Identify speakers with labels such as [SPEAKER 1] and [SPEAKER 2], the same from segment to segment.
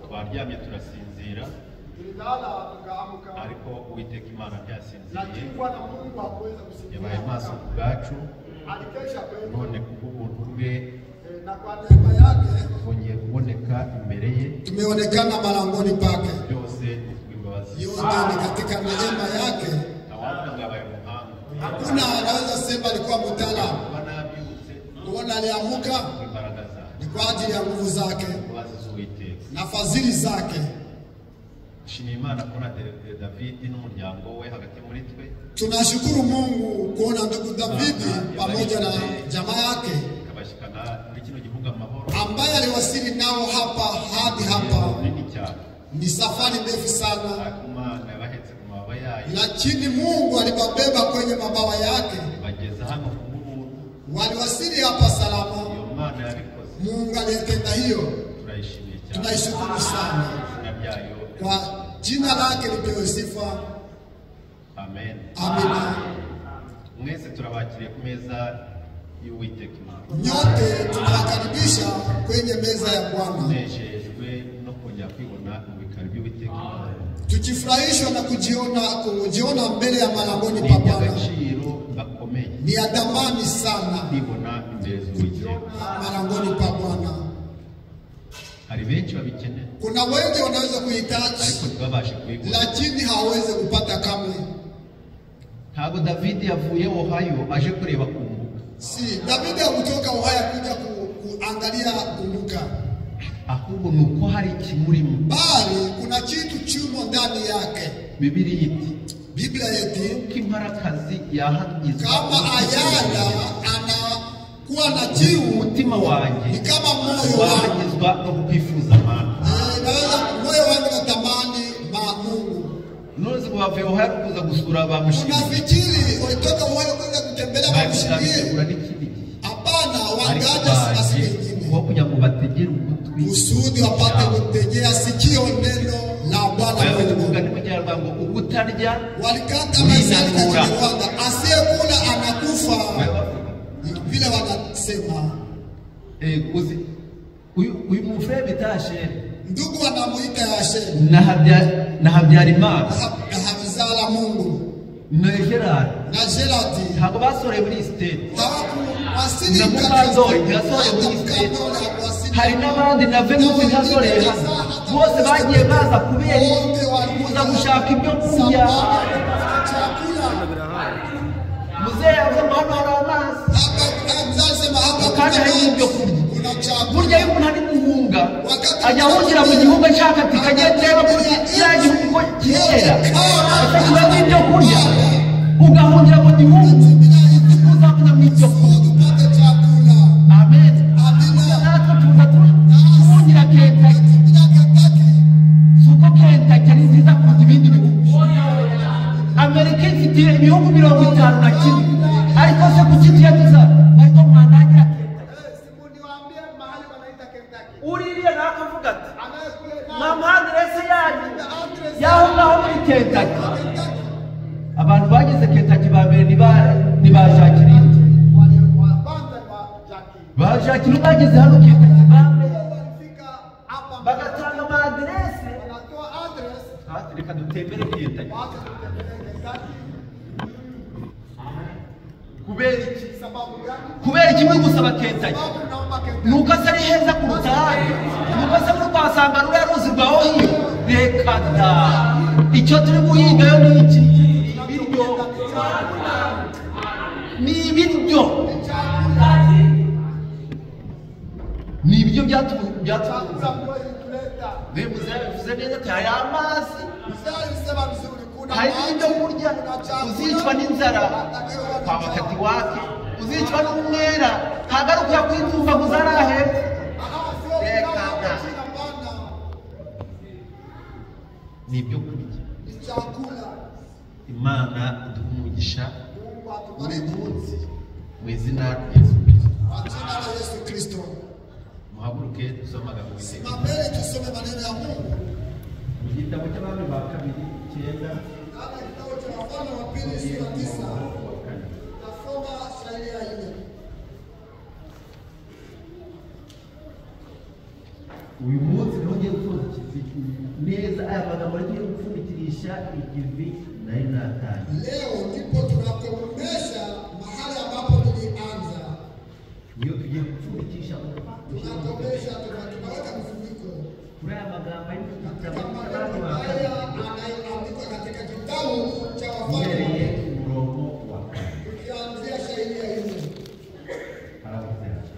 [SPEAKER 1] twaryamye turasinzira ariko Uwiteka Imana ntiyasinziriye yabaye maso ku bwacu none kubw'ubuntu bwe twongeye kuboneka imbere ye
[SPEAKER 2] tumeonekana malangoni pake
[SPEAKER 1] byose kubw'imbabazi
[SPEAKER 2] yote ni katika neema yake hakuna anaweza sema alikuwa mtaalamu kuona aliamuka ni kwa ajili ya nguvu zake na fadhili zake.
[SPEAKER 1] Shimimana kuna David n'umuryango we hagati muri twe.
[SPEAKER 2] Tunashukuru Mungu kuona ndugu David pamoja na jamaa yake
[SPEAKER 1] kabashikana n'ikino gihugu amahoro
[SPEAKER 2] ambaye aliwasili nao hapa hadi hapa. Ni safari ndefu sana, lakini Mungu alibabeba kwenye mabawa yake. Waliwasili hapa salama. Mungu aliyetenda hiyo tunaishukuru sana. Kwa jina lake lipewe sifa.
[SPEAKER 1] Amen.
[SPEAKER 2] Amina.
[SPEAKER 1] Mwese turabakiriye ku meza y'Uwiteka.
[SPEAKER 2] Nyote tunawakaribisha kwenye meza ya Bwana.
[SPEAKER 1] Nejejwe no kujya kwibona mu bikari by'Uwiteka.
[SPEAKER 2] Tukifurahishwa na kujiona mbele ya malangoni pa Bwana. Ni ya thamani sana
[SPEAKER 1] kwibona mbele z'Uwiteka.
[SPEAKER 2] Malangoni pa Bwana.
[SPEAKER 1] Kuna
[SPEAKER 2] wengi wanaweza kuhitaji lakini hawawezi kupata kamwe.
[SPEAKER 1] Ntabwo David yavuye Ohio aje kureba Kumbuka.
[SPEAKER 2] Si David kutoka Ohio kuja kuangalia Kumbuka.
[SPEAKER 1] Ahubwo nuko hari ikimurimo.
[SPEAKER 2] Bali kuna kitu chumo ndani yake. Biblia yetu
[SPEAKER 1] kimparakazi yahagize
[SPEAKER 2] kama ayala kuwa na jiu
[SPEAKER 1] umutima wanjye
[SPEAKER 2] ni kama moyo
[SPEAKER 1] wahagizwa no kwifuza Mana.
[SPEAKER 2] Moyo wangu unatamani Mungu.
[SPEAKER 1] Nuzi kuva Ohio kuza gusura bamushimye.
[SPEAKER 2] Unafikiri ulitoka Ohio kuza kutembelea bamushimye? Hapana, wangaja sisi wengine.
[SPEAKER 1] Kwa kuja kubategera ugutwi.
[SPEAKER 2] Usudi wapate kutegea sikio neno la Bwana Mungu.
[SPEAKER 1] Ngani mujyarwa ngo ugutarya
[SPEAKER 2] walikata mazali katika Rwanda asiyekula anakufa. Vile wanasema
[SPEAKER 1] uyu mufre bitashe
[SPEAKER 2] ndugu wanamuita Yashe
[SPEAKER 1] na Habyarimana
[SPEAKER 2] na Habizala Mungu
[SPEAKER 1] na Gerard ntabwo basore muri state na Mukandori gasore muri state hari n'abandi na Venusi gasore bose bagiye baza kubera kuza gushaka ibyo kurya muzee azamahoro amazi kandi hari n'ibyo kurya burya iyo umuntu ari guhunga ajya ahungira mu gihugu ashaka ati kagende reba muri kiriya gihugu ko kera afashwe n'ibyo kurya ugahungira mu gihugu uzabona mu ibyo kurya. Amen. Natwe tuza tuhungira Kentucky suko Kentucky ari nziza kuruta ibindi bihugu. Amerika ifite ibihugu 51 ariko se kuki tuyagiza ariko mwandagira uriye nakavuga ati mama adresse yanyu yaho ngaho muri Kentucky. Abantu bageze Kentucky babere ni ba Jacqueline bageze hano Kentucky bagatanga ama adresse reka dutembere Kentucky. Kubera iki muri gusaba Kentucky? Nuko atari heza kuruta ahandi. Nuko se muri kwasanga ruriya ruzi rwaho hiyo. Reka da icyo turi guhigayo ni iki? Ni ibiryo nibyo byatubuza bivuze neza ati hari amazi hari n'ibyo kurya uzicwa n'inzara kwa wakati wake uzicwa n'umwera hagaruka kwitumba kuzarahe nibyo kurya Imana iduha umugisha buri munsi mu izina rya Yesu Kristo muhaguruke dusome amagambo
[SPEAKER 2] simameni tusome maneno ya Mungu
[SPEAKER 1] mu gitabo cy'abami ba kabiri 9
[SPEAKER 2] kitabu cha Wafalme wa pili sura 9 tasoma shairi ya 4
[SPEAKER 1] uyu munsi nongeye gusoza ikivi neza aya magambo agiye gupfundikirisha ikivi nari natanye
[SPEAKER 2] leo ndipo tunakomesha mahali ambapo tulianza
[SPEAKER 1] niyo tugiye gupfundikisha
[SPEAKER 2] tunakomesha tunaweka mfuniko
[SPEAKER 1] kuri aya magambo ari mu gitabo
[SPEAKER 2] anaandikwa katika kitabu cha Wafalme
[SPEAKER 1] umurongo wa
[SPEAKER 2] tukianzia shairi ya 4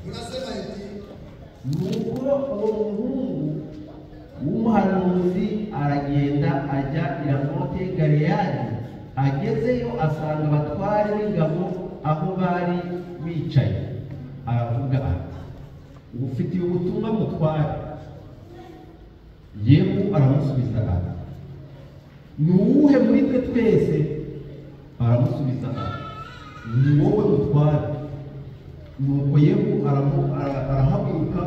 [SPEAKER 2] unasema hivi
[SPEAKER 1] nuko uwo muhungu w'umuhanuzi aragenda ajya i Ramote Galeyadi agezeyo asanga abatware b'ingabo aho bari bicaye aravuga ati ufitiye ubutumwa mutware Yehu aramusubiza ati ni uwuhe muri twe twese aramusubiza ati ni wowe mutware nuko Yehu arahaguruka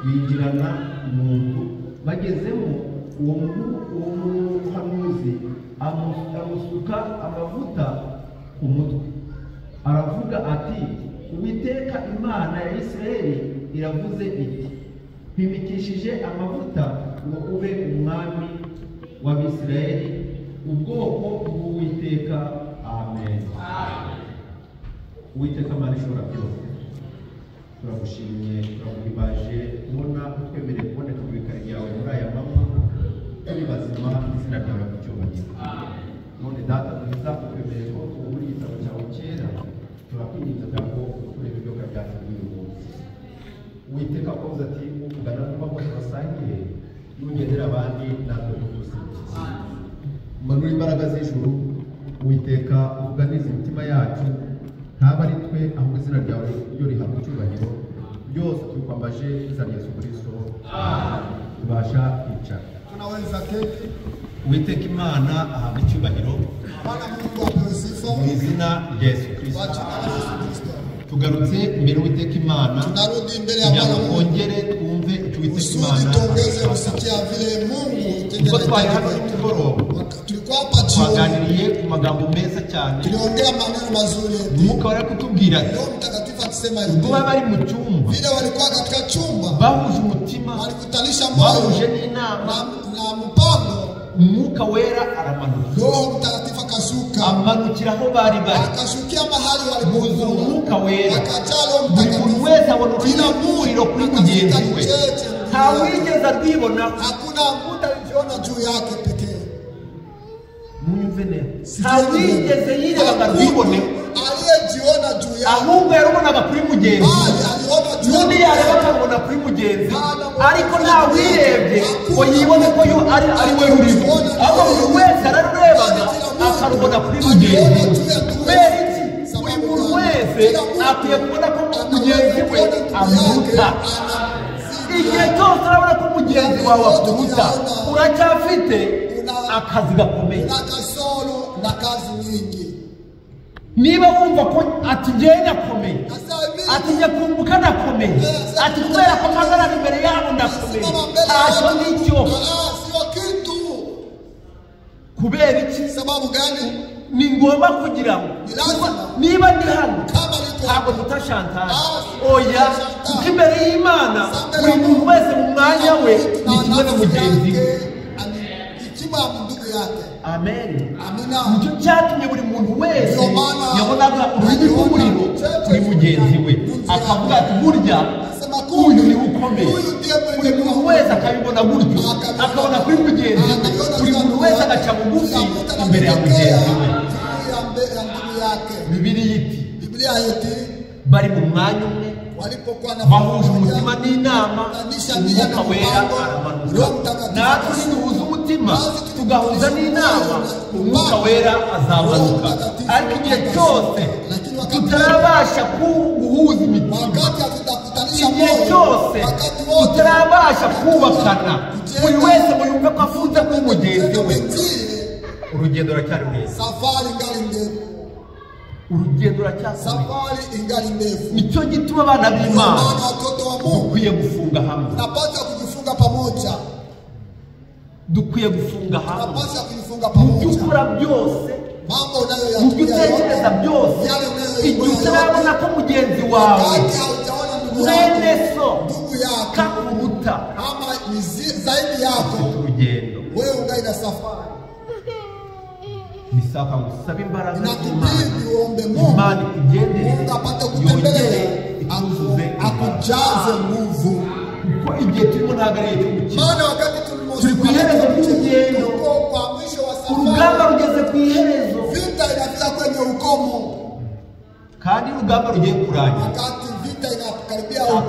[SPEAKER 1] binjirana mu nzu bagezemo uwo muhanuzi amusuka amavuta ku mutwe aravuga ati Uwiteka Imana ya Isirayeli iravuze iti mpimikishije amavuta ngo ube umwami w'Abisirayeli ubwoko bw'Uwiteka amen Uwiteka Mana ishobora byose turagushimye turaguhimbaje kubona utwemereye kuboneka mu bikari byawe muri aya manywa turi bazima izina ryawe ry'icyubahiro none data mwiza utwemereye ko muri igitabo cyawe cyera turakwinginze ngo uturebe ibyoka byacu by'uyu munsi Uwiteka akoze ati uvugana n'uko bose basangiye n'ugendera abandi natwe tugusingiza manura imbaraga z'ijuru Uwiteka uvuganize imitima yacu ntaba ari twe ahubwo izina ryawe ryo rihabwa icyubahiro byose tukwambaje izina rya Yesu Kristo tubasha kwicara
[SPEAKER 2] tunaweza keti
[SPEAKER 1] Uwiteka Imana ahabwa icyubahiro
[SPEAKER 2] Bwana Mungu apewe sifa
[SPEAKER 1] mu izina rya Yesu Kristo
[SPEAKER 2] kwa jina la Yesu Kristo
[SPEAKER 1] tugarutse imbere Uwiteka Imana
[SPEAKER 2] tunarudi mbele ya Bwana Mungu
[SPEAKER 1] twongere twumve icyo Uwiteka Imana
[SPEAKER 2] tuongeze kusikia vile Mungu
[SPEAKER 1] ubwo twari hano nimugoroba
[SPEAKER 2] tulikuwa hapa jioni
[SPEAKER 1] twaganiriye ku magambo meza cyane
[SPEAKER 2] tuliongea maneno mazuri
[SPEAKER 1] Umwuka wari kutubwira ati
[SPEAKER 2] Roho Mtakatifu akisema hivi
[SPEAKER 1] ubwo bari mu cyumba
[SPEAKER 2] vile walikuwa katika chumba
[SPEAKER 1] bahuje umutima
[SPEAKER 2] walikutanisha moyo
[SPEAKER 1] bahuje n'inama
[SPEAKER 2] na mpango
[SPEAKER 1] Umwuka wera aramanuka
[SPEAKER 2] Roho Mtakatifu akashuka
[SPEAKER 1] amanukira aho bari
[SPEAKER 2] akashukia mahali walipokuwa
[SPEAKER 1] Umwuka wera
[SPEAKER 2] akajaa Roho
[SPEAKER 1] buri
[SPEAKER 2] Mtakatifu
[SPEAKER 1] muntu wese abona urumuriro kuri mugenzi we ntawigeze abibona
[SPEAKER 2] hakuna mtu alijiona juu yake pekee
[SPEAKER 1] munyumve neza ntawigeze yirebaga rwibone
[SPEAKER 2] aliyejiona juu yake
[SPEAKER 1] ahubwo yarubonaga kuri mugenzi
[SPEAKER 2] aliona juu
[SPEAKER 1] undi yareba akabona kuri mugenzi ariko ntawirebye ngo yibone ko yo ari we rurimo ahubwo buri wese ararurebaga akarubona kuri mugenzi kubera iki buri muntu wese akwiye kubona ko mugenzi we amuruta igihe cyose urabona ko mugenzi wawe akuruta uracyafite akazi gakomeye
[SPEAKER 2] kasoro na kazi nyingi
[SPEAKER 1] niba wumva ko ati njye ndakomeye ati njye kumbuka ndakomeye ati kubera ko mpagarara imbere yabo ndakomeye ntacyo nicyo
[SPEAKER 2] sio kitu
[SPEAKER 1] kubera iki
[SPEAKER 2] sababu gani
[SPEAKER 1] ni ngombwa kugira ngo niba ndi hano ntabwo tutashantaje oya kuko imbere y'Imana buri muntu wese mu mwanya we ni kimwe na mugenzi we amen nicyo cyatumye buri muntu wese yabonaga ururimi rw'umuriro kuri mugenzi we akavuga ati burya uyu ni ukomeye buri muntu wese akabibona gutyo akabona kuri mugenzi we buri muntu wese agaca bugufi imbere ya mugenzi we Bibiliya iti bari mu mwanya umwe bahuje umutima n'inama umwuka wera aramanuka natwe niduhuza umutima tugahuza n'inama umwuka wera azamanuka ariko igihe cyose tutarabasha guhuza imitima igihe cyose tutarabasha kubakana buri wese ngo yumve ko afunze nk'umugenzi we urugendo ruracyari neza urugendo
[SPEAKER 2] safari ingali ndefu.
[SPEAKER 1] Nicyo gituma abana b'Imana dukwiye gufunga hamwe.
[SPEAKER 2] Tunapaswa kujifunga pamoja.
[SPEAKER 1] Dukwiye gufunga hamwe.
[SPEAKER 2] Tunapaswa kujifunga pamoja.
[SPEAKER 1] Mukura byose.
[SPEAKER 2] Mambo unayoyatumia
[SPEAKER 1] yote byose. Igihe utarabona ko mugenzi wawe mwene so kakuruta
[SPEAKER 2] ama zaidi yako
[SPEAKER 1] urugendo.
[SPEAKER 2] Wewe ungali na safari.
[SPEAKER 1] Nisaka gusaba imbaraga
[SPEAKER 2] Imana
[SPEAKER 1] igendere
[SPEAKER 2] ungapata kutembelea akujaze nguvu
[SPEAKER 1] kuko igihe turimo ntagareye cy'umukino
[SPEAKER 2] maana wakati tulimo
[SPEAKER 1] turi ku iherezo ry'urugendo
[SPEAKER 2] kwa mwisho wa safari
[SPEAKER 1] urugamba rugeze ku iherezo
[SPEAKER 2] vita inafika kwenye ukomo
[SPEAKER 1] kandi urugamba rugiye kurangira
[SPEAKER 2] wakati vita inakaribia ukomo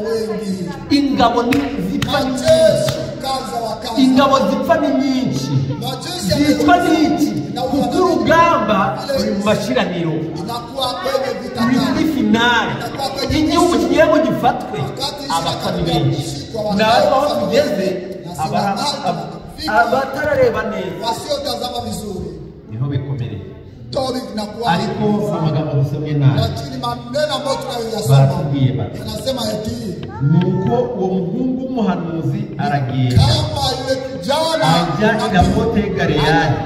[SPEAKER 2] wengi
[SPEAKER 1] ingabo zipfa ingabo zipfa ni nyinshi zipfa n'iki kuko urugamba ruri mu mashiraniro muri finale igihugu kigiye ngo gifatwe abapfa ni benshi nawe aho tugeze abatarareba neza niho bikomereye ariko amagambo dusomye nabi baratubwiye bati nuko uwo muhungu w'umuhanuzi aragenda ajya i Ramoti y'i Galeyadi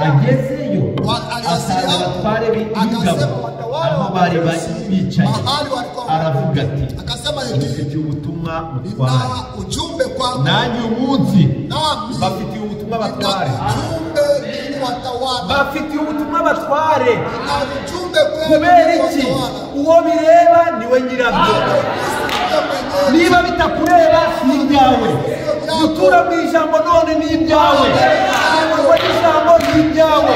[SPEAKER 1] agezeyo asanga abatware b'ingabo aho bari bicaye aravuga ati mufitiye ubutumwa mutware nanjye umunsi bafitiye ubutumwa batware bafitiye ubutumwa batware kubera iki uwo bireba niwe nyirabyo niba bitakureba ni ibyawe gutura mu ijambo none ni ibyawe kuko ijambo ni ibyawe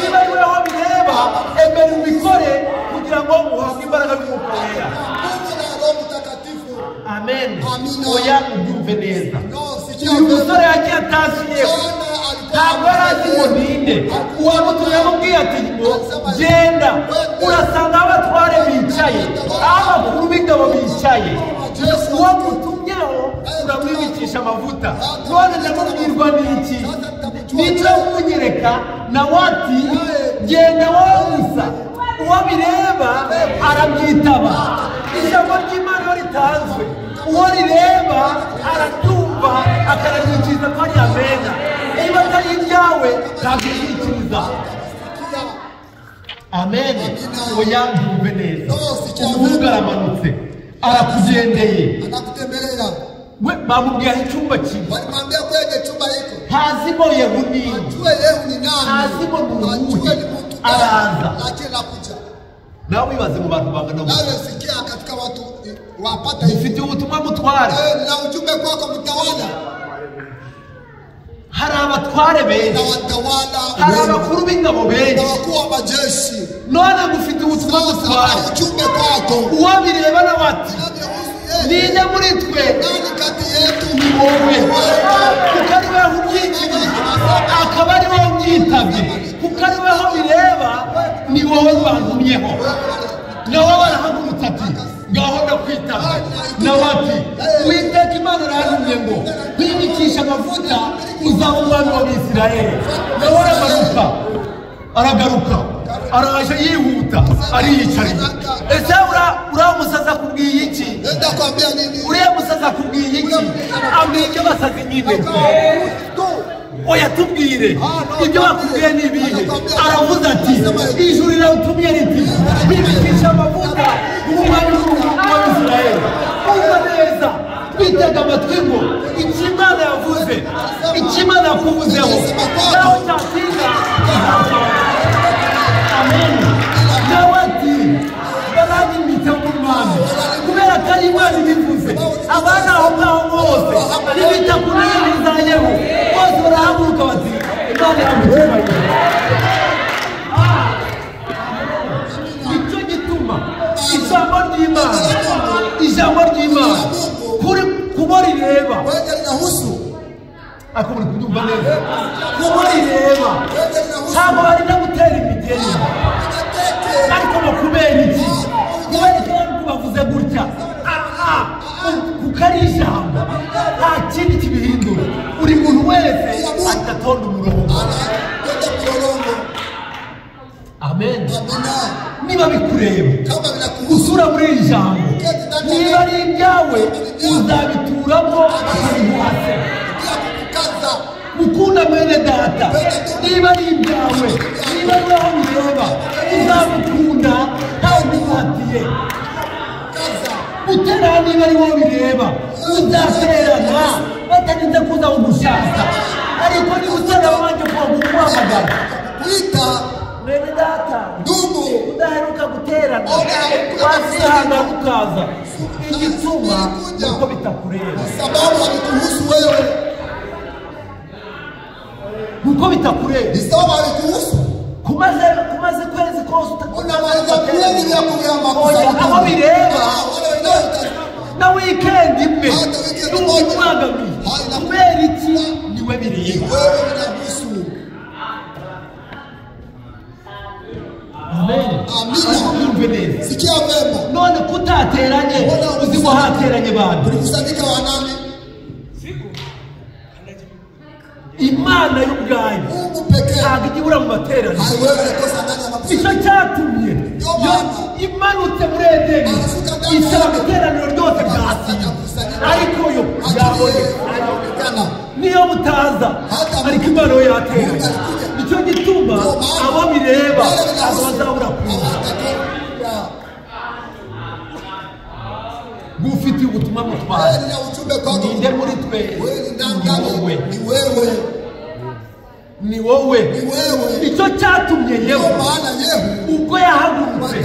[SPEAKER 1] niba ari weho bireba emera ubikore kugira ngo uhabwe imbaraga y'umukorera amen oya ubyumve neza uyu musore yagiye atasiyeho ntabwo yari azi ngo ninde uwamutumye amubwiye ati ngo genda urasanga abatware bicaye aho abakuru b'ingabo bicaye uwamutumyeho uramwibikisha amavuta none ndamubwirwa n'iki nicyo kunyereka nawe ati genda wowe gusa uwo bireba arabyitaba ijambo ry'Imana ritanzwe uwo rireba aratumva akarabyikiriza ko ari amena niba atari ibyawe ntabwo yikiriza amen oya ndumve neza umuhungu aramanutse arakugendeye we bamubwiye aho icyumba kimwe ntazimo Yehudi ntazimo n'uwuhe araza nawe wibaze mu bantu bangana ufite ubutumwa mutware hari abatware benshi hari abakuru b'ingabo benshi none ngufite ubutumwa mutware uwo bireba nawe ati ninde muri twe ni wowe kuko ari weho ubyikiriye akaba ari wowe ubyitabye kuko ari weho bireba ni wowe bantumyeho nawe barahagurutse ati ngaho ndakwitaba nawe ati Uwiteka Imana arantumye ngo kwimikisha amavuta uzaba umwami w'Abisirayeli nawe aragaruka araje yihuta ariyicarira ese uriya musaza akubwiye iki uriya musaza akubwiye iki ambwiye ibyo basazi nyine oya tubwire ibyo bakubwiye ni ibihe aravuze ati ijuru rirawutumye riti bimikisha amavuta umwami w'Abisirayeli umva neza twitega amatwi ngo icyo Imana yavuze icyo Imana yakuvuzeho nawe cyatinda amen nawe ati baragimbitse mu Rwanda kubera ko ari Imana ibivuze abana aho ngaho bose n'ibita ku nini bizayeho bose barahaguruka bati Imana yamutumye icyo ijambo ry'Imana ijambo ry'Imana kuri kubora ireba akubura kubyumva neza kubora ireba ntabwo bari no gutera imigeri ariko bakubera iki kubera ko bavuze gutya kuko ari ijambo nta kindi kibihindura buri muntu wese agatonda umurongo amen niba bikureba usura muri iri jambo niba ari ibyawe uzabituramo akabihuhase gukunda mwene data niba ari ibyawe niba ari aho bireba uzamukunda ntawe umuhatiye gutera niba ari wowe bireba uzaterana batarinze kuza umushaka ariko niba utera wanje kwa guhamagara mwene data udaheruka guterana wasihanga ukaza igituma nuko bitakureba
[SPEAKER 2] sababu habikuhusu wewe
[SPEAKER 1] nuko bitakureba
[SPEAKER 2] sababu habikuhusu
[SPEAKER 1] kumaze kwezi kose
[SPEAKER 2] unamaliza kweli ya kuyama
[SPEAKER 1] aho bireba na weekend imwe n'umwagami kubera iki niwe bireba amen amina
[SPEAKER 2] sikia vema
[SPEAKER 1] none kutateranye uziko hateranye bantu
[SPEAKER 2] kusanyika wanani
[SPEAKER 1] Imana y'ubwayo ntabwo igibura mu bateranye icyo cyatumye imanutse muri Edeni isaba iteraniro ryose ryasiye ariko yo yabonye niyo mutaza ariko Imana yo yateranye nicyo gituma abo bireba abo bazabura kuza gufitiye ubutumwa mutwara ninde muri twe ni wowe icyo cyatumye yewe ubwo yahagurutse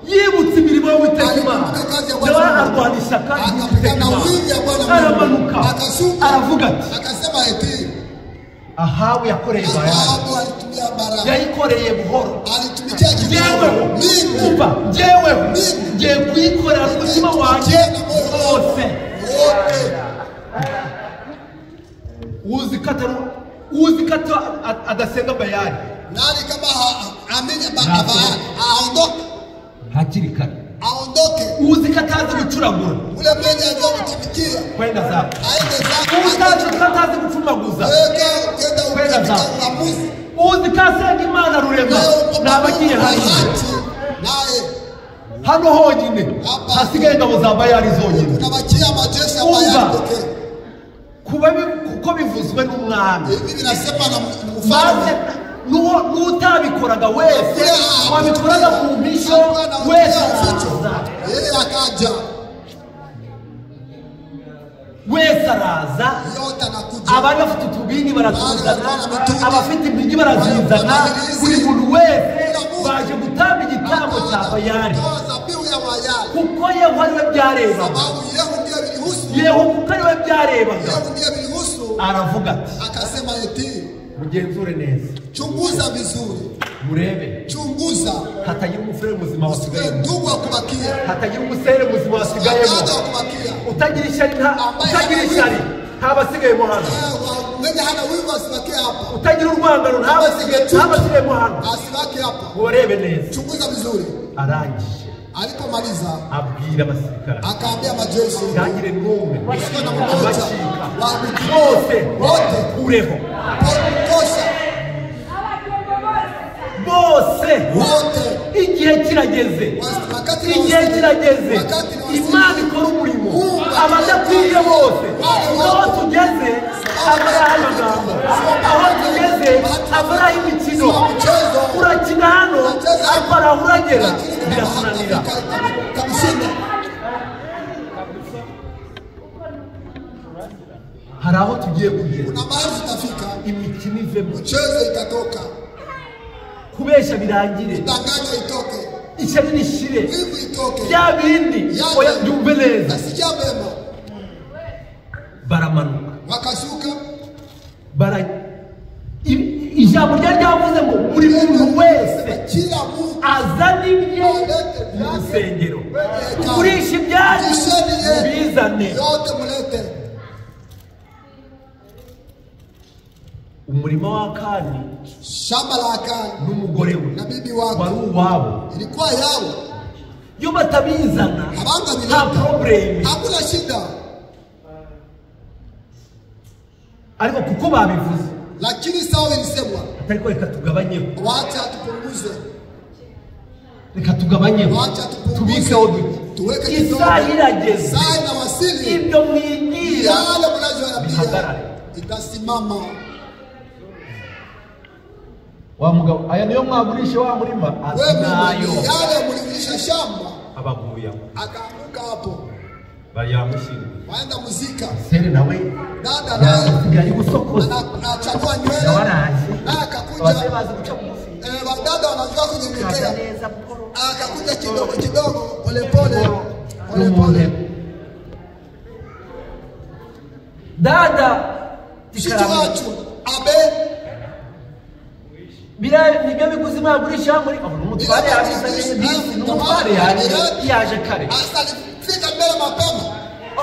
[SPEAKER 1] yibutse imirimo y'Uwiteka Imana nawe arwana ishyaka ry'Uwiteka Imana aramanuka aravuga ati Ahabu yakoreye Bayali yayikoreye buhoro njyewe ngiye kuyikorera umutima wanjye wose uzi ko adasenga Bayali
[SPEAKER 2] nani kama amenya Bayali aondoke
[SPEAKER 1] hakiri kare
[SPEAKER 2] aondoke
[SPEAKER 1] uzi ko atazi gucuragura
[SPEAKER 2] ule mwenye ajua kutumikia
[SPEAKER 1] kwenda zako
[SPEAKER 2] aende zako
[SPEAKER 1] uzi ko atazi gucumaguza
[SPEAKER 2] kwenda zako
[SPEAKER 1] uzi ko asenga Imana rurema n'abagiye hano honyine hasigaye ingabo za Bayali zonyine
[SPEAKER 2] unabakia majeshi ya Bayali
[SPEAKER 1] kuko bivuzwe n'umwami
[SPEAKER 2] hivi vinasema na mfalme
[SPEAKER 1] n'utabikoraga wese wabikoraga mu misho wese
[SPEAKER 2] akaja
[SPEAKER 1] wese araza abari bafite utubindi baratuzana abafite impigi barazizana buri muntu wese baje gutamba igitambo cya Bayali kuko Yehu ariwe byarebaga Yehu kuko ariwe byarebaga aravuga ati
[SPEAKER 2] akasema eti
[SPEAKER 1] mugenzure neza
[SPEAKER 2] chunguza vizuri
[SPEAKER 1] murebe
[SPEAKER 2] chunguza
[SPEAKER 1] hatagira umufere muzima wasigaye
[SPEAKER 2] ndugu akubakia
[SPEAKER 1] hatagira umusere muzima wasigayemo utagira ishyari ntabasigaye hano
[SPEAKER 2] mwenye hana wivu asibakie hapa
[SPEAKER 1] utagira urwangano ntabasigaye hano
[SPEAKER 2] asibaki hapa
[SPEAKER 1] urebe neza
[SPEAKER 2] chunguza vizuri
[SPEAKER 1] arangije
[SPEAKER 2] alipomaliza
[SPEAKER 1] abwira abasirikare
[SPEAKER 2] akaambia majeshi
[SPEAKER 1] yagire n'umwe
[SPEAKER 2] wasikuwe na mmoja
[SPEAKER 1] bose ureho bose igihe kirageze Imana ikora umurimo abadakwiye bose aho tugeze abaraho amagambo aho tugeze abaraho imikino urakina hano ariko araho uragera birakunanira hari aho tugiye kugera imikino ivemo kubesha birangire ishyari nishire bya bindi oya byumve neza baramanuka
[SPEAKER 2] wakashuka
[SPEAKER 1] ijambo ryari ryavuze ngo buri muntu wese azana ibye rusengero kugurisha ibyanyu bizane
[SPEAKER 2] yote mulete.
[SPEAKER 1] umurima wa Akani
[SPEAKER 2] Shamba la Akani
[SPEAKER 1] n'umugore we
[SPEAKER 2] na bibi wake
[SPEAKER 1] wari uwabo,
[SPEAKER 2] ilikuwa yao.
[SPEAKER 1] iyo batabizana nta problem,
[SPEAKER 2] hakuna shida,
[SPEAKER 1] ariko kuko babivuze,
[SPEAKER 2] lakini sawa ilisemwa,
[SPEAKER 1] ariko reka tugabanyeho,
[SPEAKER 2] wacha tupunguze,
[SPEAKER 1] reka tugabanyeho,
[SPEAKER 2] wacha tupunguze,
[SPEAKER 1] tubikeho duke,
[SPEAKER 2] tuweke kidogo,
[SPEAKER 1] isaha irageze,
[SPEAKER 2] saa na wasili,
[SPEAKER 1] ibyo mwigira
[SPEAKER 2] yale mnayoambia
[SPEAKER 1] bihagarare,
[SPEAKER 2] itasimama.
[SPEAKER 1] wa mugabo aya niyo mwagurisha wa murima nayo
[SPEAKER 2] yale mlilisha shamba
[SPEAKER 1] abaguya
[SPEAKER 2] akaanguka hapo,
[SPEAKER 1] bayamushinga
[SPEAKER 2] waenda muzika
[SPEAKER 1] sere nawe
[SPEAKER 2] dada naye
[SPEAKER 1] asigaye gusokoza
[SPEAKER 2] anachagua nywele
[SPEAKER 1] waraje
[SPEAKER 2] na akakuja
[SPEAKER 1] base bazi guca mufi
[SPEAKER 2] wadada wanajua kunyenyekea, akakuja kidogo kidogo pole pole pole pole.
[SPEAKER 1] dada
[SPEAKER 2] Situacho abe
[SPEAKER 1] bila nibyo bikuzima yagurisha muri umutware yabizanye bisi n'umutware yaje kare
[SPEAKER 2] asalifika mbele mapema,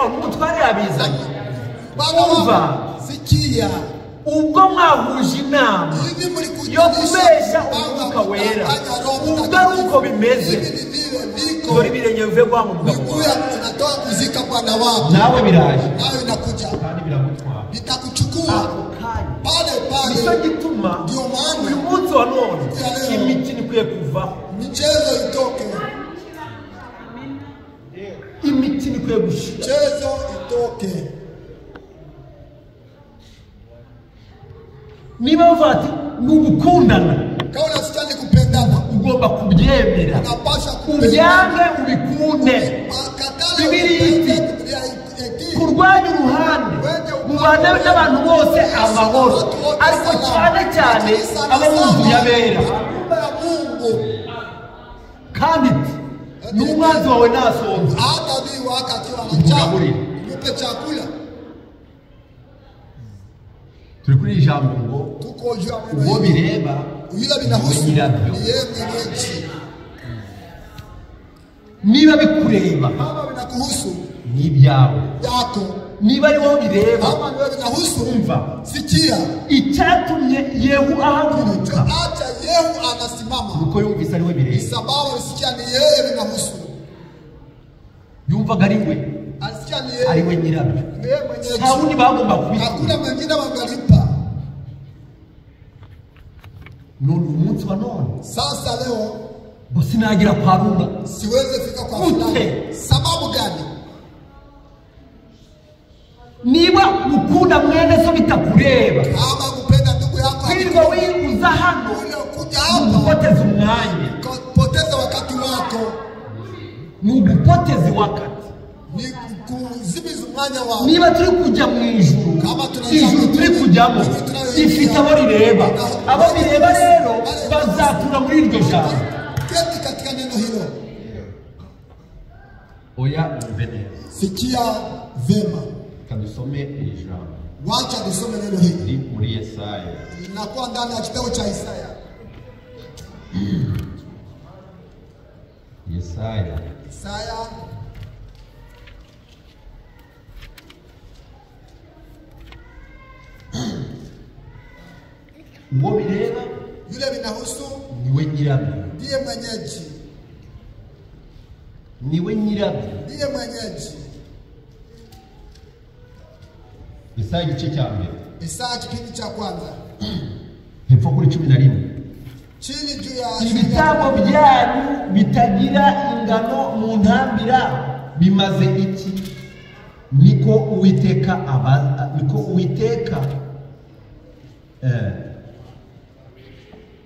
[SPEAKER 1] umutware yabizanye
[SPEAKER 2] baba sikia
[SPEAKER 1] ubwo mwahuje inama yo kubeshya umwuka wera, ubwo ari uko bimeze, dore ibirenge bive kwa mugabo
[SPEAKER 2] unatoa kuzika Bwana wako,
[SPEAKER 1] nawe biraje,
[SPEAKER 2] nawe inakuja
[SPEAKER 1] kandi biramutwara,
[SPEAKER 2] bitakuchukua pale pale.
[SPEAKER 1] Nicyo gituma
[SPEAKER 2] ndio maana
[SPEAKER 1] uyu munsi wa none imikino ikwiye kuvaho,
[SPEAKER 2] michezo itoke,
[SPEAKER 1] imikino ikwiye gushira,
[SPEAKER 2] michezo itoke.
[SPEAKER 1] niba bafati n'ugukundana
[SPEAKER 2] Kaula sitani kupendana,
[SPEAKER 1] ugomba kubyemera,
[SPEAKER 2] unapasha
[SPEAKER 1] ubyange ubikunde. Bibiri iti kurwanya uruhande mubane n'abantu bose amahoro, ariko cyane cyane abo mu yabera, kandi n'umwanzi wawe nasonza
[SPEAKER 2] hata bi wakati wanachakula mupe chakula.
[SPEAKER 1] turi kuri ijambo ngo
[SPEAKER 2] tuko jua
[SPEAKER 1] ubwo bireba
[SPEAKER 2] uyila binahusu
[SPEAKER 1] nyirabyo,
[SPEAKER 2] yeye
[SPEAKER 1] niba bikureba
[SPEAKER 2] kama binakuhusu
[SPEAKER 1] n'ibyawe
[SPEAKER 2] yako,
[SPEAKER 1] niba ari wowe bireba
[SPEAKER 2] kama wewe binahusu
[SPEAKER 1] umva,
[SPEAKER 2] sikia
[SPEAKER 1] icyatumye Yehu ahaguruka
[SPEAKER 2] acha Yehu anasimama
[SPEAKER 1] nuko yumvise ari we bireba,
[SPEAKER 2] sababu sikia ni yeye binahusu,
[SPEAKER 1] yumvaga ari we,
[SPEAKER 2] asikia ni yeye,
[SPEAKER 1] ari we nyirabyo,
[SPEAKER 2] yeye mwenyewe,
[SPEAKER 1] nta wundi bagomba kubikora,
[SPEAKER 2] hakuna mwingine wangalipa.
[SPEAKER 1] none umunsi wa none
[SPEAKER 2] Sasa leo
[SPEAKER 1] ngo sinagira kwa Runa,
[SPEAKER 2] siweze fika kwa fulani. Sababu gani?
[SPEAKER 1] niba ukunda mwene so bitakureba,
[SPEAKER 2] Kama kupenda ndugu yako
[SPEAKER 1] kwirwa wibuza hano
[SPEAKER 2] kuja hapa
[SPEAKER 1] upoteza umwanya,
[SPEAKER 2] poteza wakati wako,
[SPEAKER 1] n'ugupoteza wakati,
[SPEAKER 2] ni kuzibiza umwanya wako.
[SPEAKER 1] niba turi kujya mu ijuru, ijuru turi kujyamo ifite abo rireba, abo bireba rero bazatura muri iryo jambo.
[SPEAKER 2] Keti katika neno hilo,
[SPEAKER 1] oya umve neza,
[SPEAKER 2] sikia vema,
[SPEAKER 1] kadusome iri jambo,
[SPEAKER 2] wacha tusome neno hili
[SPEAKER 1] muri Yesaya,
[SPEAKER 2] linakuwa ndani ya kitabu cha Isaya.
[SPEAKER 1] Yesaya uwo bireba
[SPEAKER 2] yule binahusu
[SPEAKER 1] niwe nyirabyo,
[SPEAKER 2] ndiye mwenyeji,
[SPEAKER 1] niwe nyirabyo.
[SPEAKER 2] ndiye mwenyeji.
[SPEAKER 1] Yesaya igice cya mbere,
[SPEAKER 2] Isaya kipindi cha kwanza
[SPEAKER 1] hepfo kuri 11,
[SPEAKER 2] chini juu ya
[SPEAKER 1] ibitambo byanyu bitagira ingano mu ntambira bimaze iki? Niko Uwiteka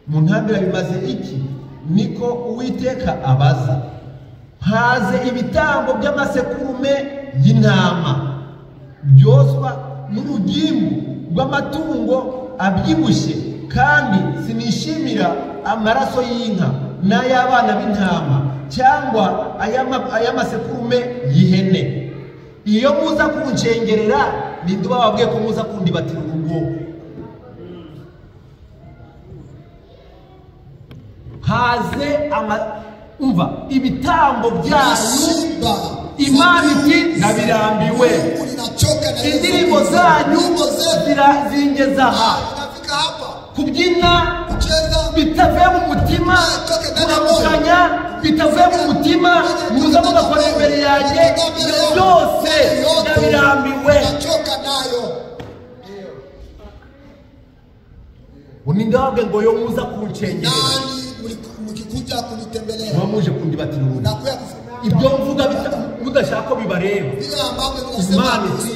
[SPEAKER 1] mu ntambira bimaze iki? Niko Uwiteka abaza. Haze ibitambo by'amasekurume y'intama byoswa n'urugimbu rw'amatungo abyibushye, kandi sinishimira amaraso y'inka n'ay'abana b'intama cyangwa ay'amasekurume y'ihene. Iyo muza kunshengerera ninduba babwiye ko muza kundibatira urugo. haze umva ibitambo byanyu Imana iti ndabirambiwe indirimbo zanyu zingeza aha kubyina bitavuye mu mutima kuramukanya bitavuye mu mutima muza mugakora imbere yanjye byose ndabirambiwe unindabwe ngo yo muza kunshengera
[SPEAKER 2] mukikuja kunitembelea
[SPEAKER 1] mwamuje kundibatira urundi ibyo mvuga mudashaka ko bibareba Imana iti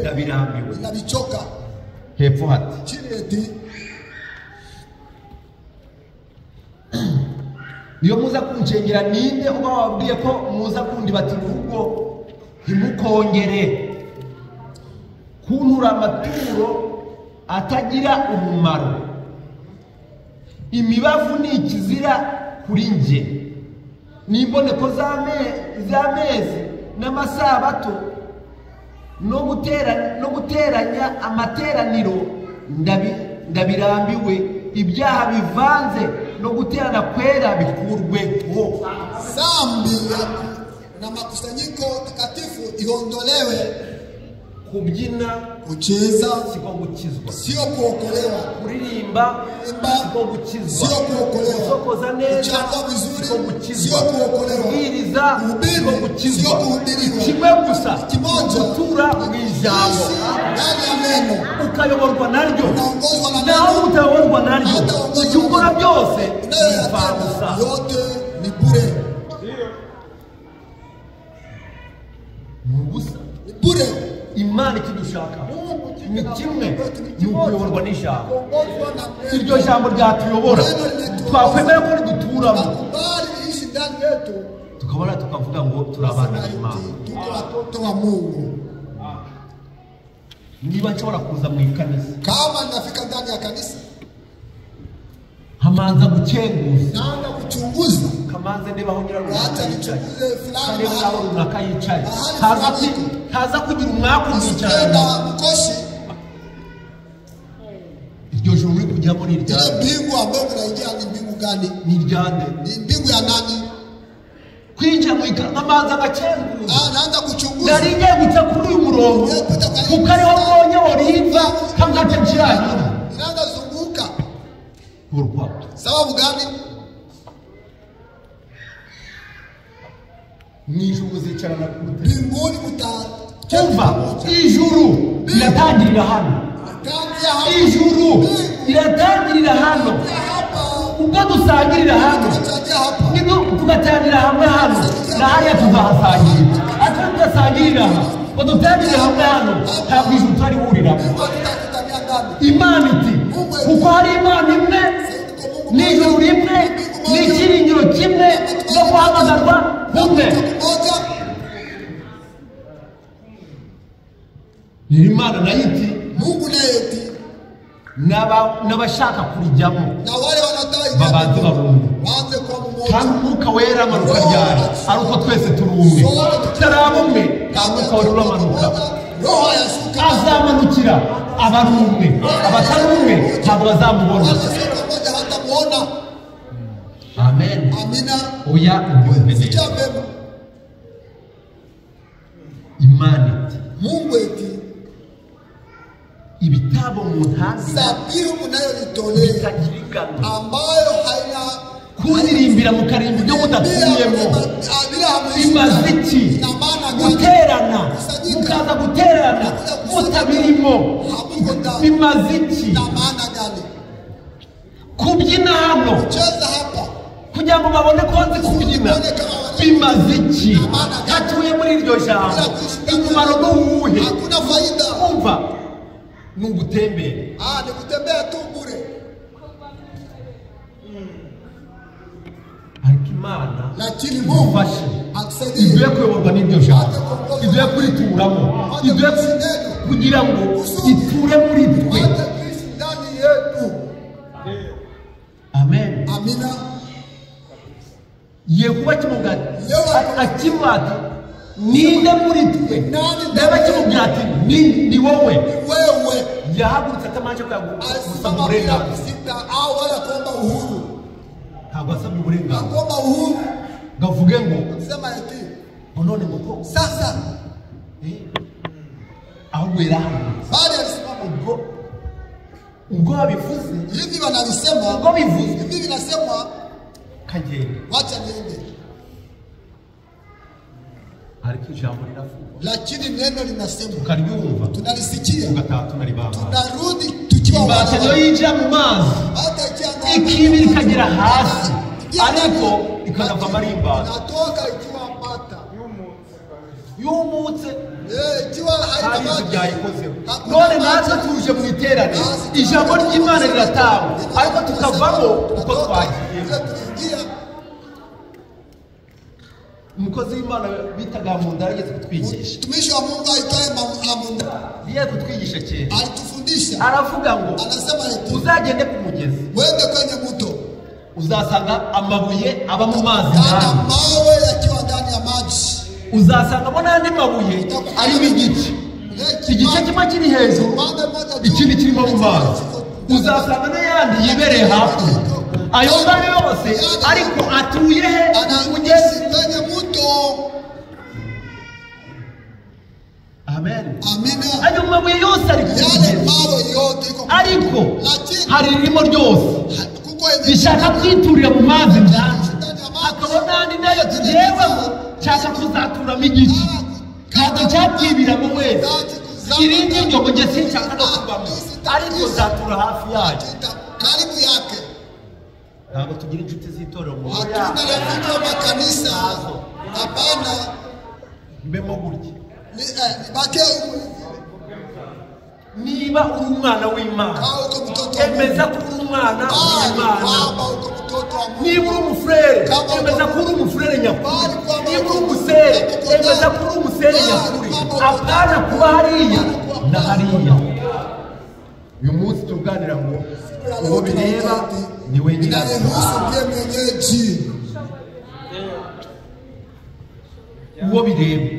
[SPEAKER 1] ndabirambiwe
[SPEAKER 2] ndabichoka
[SPEAKER 1] hepfo hati niyo muza kunshengera ninde uba wabwiye ko muza kundibatira urugo ntimukongere kuntura amaturo atagira umumaro imibavu ni ikizira kuri nje n'imboneko z'amezi n'amasabato no guteranya amateraniro ndabirambiwe ibyaha bivanze no guterana kwera bikurweho
[SPEAKER 2] zambi na makusanyiko takatifu iondolewe
[SPEAKER 1] kubyina
[SPEAKER 2] kucheza
[SPEAKER 1] siko gukizwa
[SPEAKER 2] sio kuokolewa
[SPEAKER 1] kuririmba siko gukizwa
[SPEAKER 2] sio kuokolewa
[SPEAKER 1] gusokoza neza siko gukizwa kubwiriza siko gukizwa kimwe gusa gutura mu ijambo ukayoborwa naryo naho utayoborwa naryo icyo ukora byose ni imfabusa
[SPEAKER 2] yote ni bure ni bure
[SPEAKER 1] Imana ikidushaka ni kimwe ni ukuyoborwa n'ijambo iryo jambo ryatuyobora twakwemera ko riduturamo tukabona tukavuga ngo turabana n'Imana niba nshobora kuza mu ikanisa
[SPEAKER 2] kama nafika ndani ya kanisa
[SPEAKER 1] hamanza gukenguza
[SPEAKER 2] naanza kuchunguza
[SPEAKER 1] kamanze niba aho nyirarume
[SPEAKER 2] acha nichunguze fulani
[SPEAKER 1] naho runaka yicaye haza kugira umwaka umwicarana
[SPEAKER 2] mkoshi
[SPEAKER 1] iryo joro uri kujyamo ni
[SPEAKER 2] ile mbingu ambayo unaingia ni mbingu gani
[SPEAKER 1] ni iryande
[SPEAKER 2] ni mbingu ya nani
[SPEAKER 1] kwinjira mu kamanza gacenguza
[SPEAKER 2] naanza kuchunguza
[SPEAKER 1] nari ngiye guca kuri uyu murongo kuko ariho mbonye woriva kangate njirahira
[SPEAKER 2] naanza zunguka
[SPEAKER 1] urwa
[SPEAKER 2] sababu gani
[SPEAKER 1] nijuru zicarana kuri
[SPEAKER 2] mbinguni
[SPEAKER 1] kumva ijuru riratangirira hano ijuru riratangirira hano ubwo dusangirira hano nibwo tugatangirira hamwe hano na hariya tuzahasangirira atari tudasangirira aha ngo dutangirire hamwe hano ntabwo ijuru turarihuriramo Imana iti kuko hari Imana imwe n'ijuru rimwe n'ikiringiro kimwe no guhamagarwa kumwe ni Imana nayo iti
[SPEAKER 2] Mungu naye iti
[SPEAKER 1] n'abashaka kurijyamo
[SPEAKER 2] na wale wanataka
[SPEAKER 1] babanze babumwe
[SPEAKER 2] waanze kwa mmoja
[SPEAKER 1] kandi umwuka wera amanuka ryari ari uko twese turi umwe tutari umwe kandi umwuka wera uramanuka
[SPEAKER 2] roho yashuka
[SPEAKER 1] azamanukira abari umwe abatari umwe ntabwo bazamubona amen
[SPEAKER 2] amina
[SPEAKER 1] oya ubyumve neza Imana iti
[SPEAKER 2] Mungu iti
[SPEAKER 1] ibitabo mu ntazi
[SPEAKER 2] sabihu munayolitolea ambayo haina
[SPEAKER 1] kuzirimbira mu karimbi byo mudatuyemo imaziki guterana mukaza guterana mutabirimo imaziki kubyina hano kugira ngo babone ko nzi kubyina imaziki hatuye muri iryo jambo umumaro n'uwuhe
[SPEAKER 2] hakuna faida
[SPEAKER 1] umva ni ugutembera
[SPEAKER 2] ni kutembea tu bure
[SPEAKER 1] ariko Imana
[SPEAKER 2] lakini Mungu
[SPEAKER 1] akusaidie iduye kuyoborwa n'iryo jambo iduye kurituramo iduye kugira ngo iture muri twe
[SPEAKER 2] ndani yetu
[SPEAKER 1] amen
[SPEAKER 2] amina
[SPEAKER 1] yekuba kimugati akimwati ninde muri twe ndaba kimubwira ati ni wowe yahagurutse atamanje gusaba uburenganzira
[SPEAKER 2] au wala kuomba uhuru
[SPEAKER 1] ntabwo asabye uburenganzira
[SPEAKER 2] kuomba uhuru
[SPEAKER 1] ngavuge ngo
[SPEAKER 2] sema eti
[SPEAKER 1] none ngo
[SPEAKER 2] sasa
[SPEAKER 1] aho wera
[SPEAKER 2] bali alisimama
[SPEAKER 1] ubwo babivuze
[SPEAKER 2] hivi wanalisema
[SPEAKER 1] ubwo bivuze
[SPEAKER 2] hivi vinasema
[SPEAKER 1] kagenda
[SPEAKER 2] wacha niende
[SPEAKER 1] ariko ijambo linafuka
[SPEAKER 2] lakini neno linasema
[SPEAKER 1] tukaryumva
[SPEAKER 2] tunalisikia
[SPEAKER 1] tugataha tunaribamba
[SPEAKER 2] tunarudi tukiwa
[SPEAKER 1] imbata yinjira mu mazi
[SPEAKER 2] hata
[SPEAKER 1] ikibi ikagera hasi ariko ikagava marimba
[SPEAKER 2] natoka ikiwa mbata
[SPEAKER 1] yumutse
[SPEAKER 2] ikiwa haitabaki
[SPEAKER 1] none natwe tuje mu iterane ijambo ry'Imana riratanga ariko tukavamo uko twagiye umukozi w'Imana bitaga mu ndara yageze kutwigisha
[SPEAKER 2] tumishi wa Mungu aitaye Amunda
[SPEAKER 1] biye kutwigisha cyane
[SPEAKER 2] alitufundisha
[SPEAKER 1] aravuga ngo
[SPEAKER 2] anasema eti
[SPEAKER 1] uzagende ku mugezi
[SPEAKER 2] wende kwenye mto
[SPEAKER 1] uzasanga amabuye aba mu mazi
[SPEAKER 2] kana mawe yakiwa ndani ya maji
[SPEAKER 1] uzasangamo n'andi mabuye ari igice igice kimwe kiri hejuru ikindi kirimo mu mazi uzasanga n'ayandi yibereye hafi ayo ngayo yose ariko atuye he umugezi
[SPEAKER 2] kwenye mto
[SPEAKER 1] amen
[SPEAKER 2] amina
[SPEAKER 1] ayo mabuye yose ari
[SPEAKER 2] yale mawe yote iko
[SPEAKER 1] ariko hari ririmo ryose bishaka kwiturira mu mazi ndani akaba n'andi nayo tugeweho cyaka kuzaturamo igice kandi cyakwibiramo wese irindi nyogo nge sinshaka no kubamo ariko zatura hafi yayo
[SPEAKER 2] karibu yake
[SPEAKER 1] ntabwo tugira inshuti z'itorero mu
[SPEAKER 2] hatuna rafiki wa makanisa hapana
[SPEAKER 1] mbemo gutya
[SPEAKER 2] bake
[SPEAKER 1] niba uri umwana w'Imana emeza ko uri umwana w'Imana niba uri umufurere emeza ko uri umufurere nyakuri niba uri umusere emeza ko uri umusere nyakuri apana kuba hariya na hariya uyu munsi tuganira ngo uwo bireba ni we nyirazo uwo bireba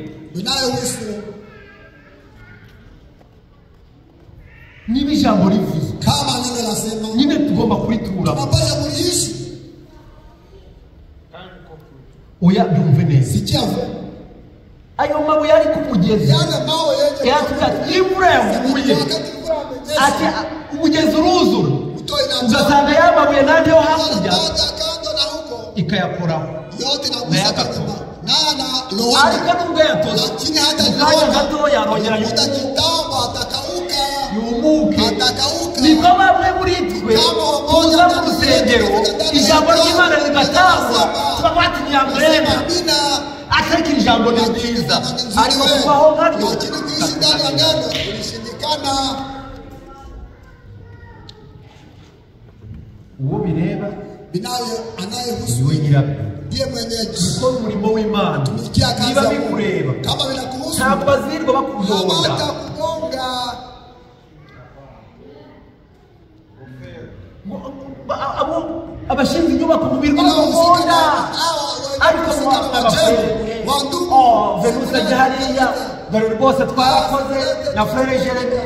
[SPEAKER 1] niba ijambo rivuze
[SPEAKER 2] kama neno lasema
[SPEAKER 1] nyine tugomba kuritura
[SPEAKER 2] tunapaswa kuishi
[SPEAKER 1] oya byumve neza
[SPEAKER 2] sikia
[SPEAKER 1] ayo mabuye ari ku mugezi
[SPEAKER 2] yale mawe yenye
[SPEAKER 1] yatuka imvura yavuye ati umugezi uruzura ugasanga ya mabuye nandi yo hakurya ikayakoraho
[SPEAKER 2] yote
[SPEAKER 1] nayagakora
[SPEAKER 2] na
[SPEAKER 1] ariko nubwo yatoze
[SPEAKER 2] lakini hata
[SPEAKER 1] kanya gato yarongera
[SPEAKER 2] kitambo atakauka
[SPEAKER 1] yumuke
[SPEAKER 2] atakauka
[SPEAKER 1] niko bamwe muri twe tuza mu rusengero ijambo ry'Imana rigatangwa twabatinya mwema atari ijambo ni ryiza ariko kubaho nkaryo
[SPEAKER 2] kuishi ndani ya neno ilishindikana
[SPEAKER 1] uwo bireba
[SPEAKER 2] binayo anayehusu ndiye mwenyeji
[SPEAKER 1] ko umurimo w'Imana niba bikureba
[SPEAKER 2] kama binakuhusu
[SPEAKER 1] ntabwo bazirwa bakugonga abashinzwe inyubako mu birwa bakugonga ariko Venusa hariya dore rwose twarakoze na Frère Jeremy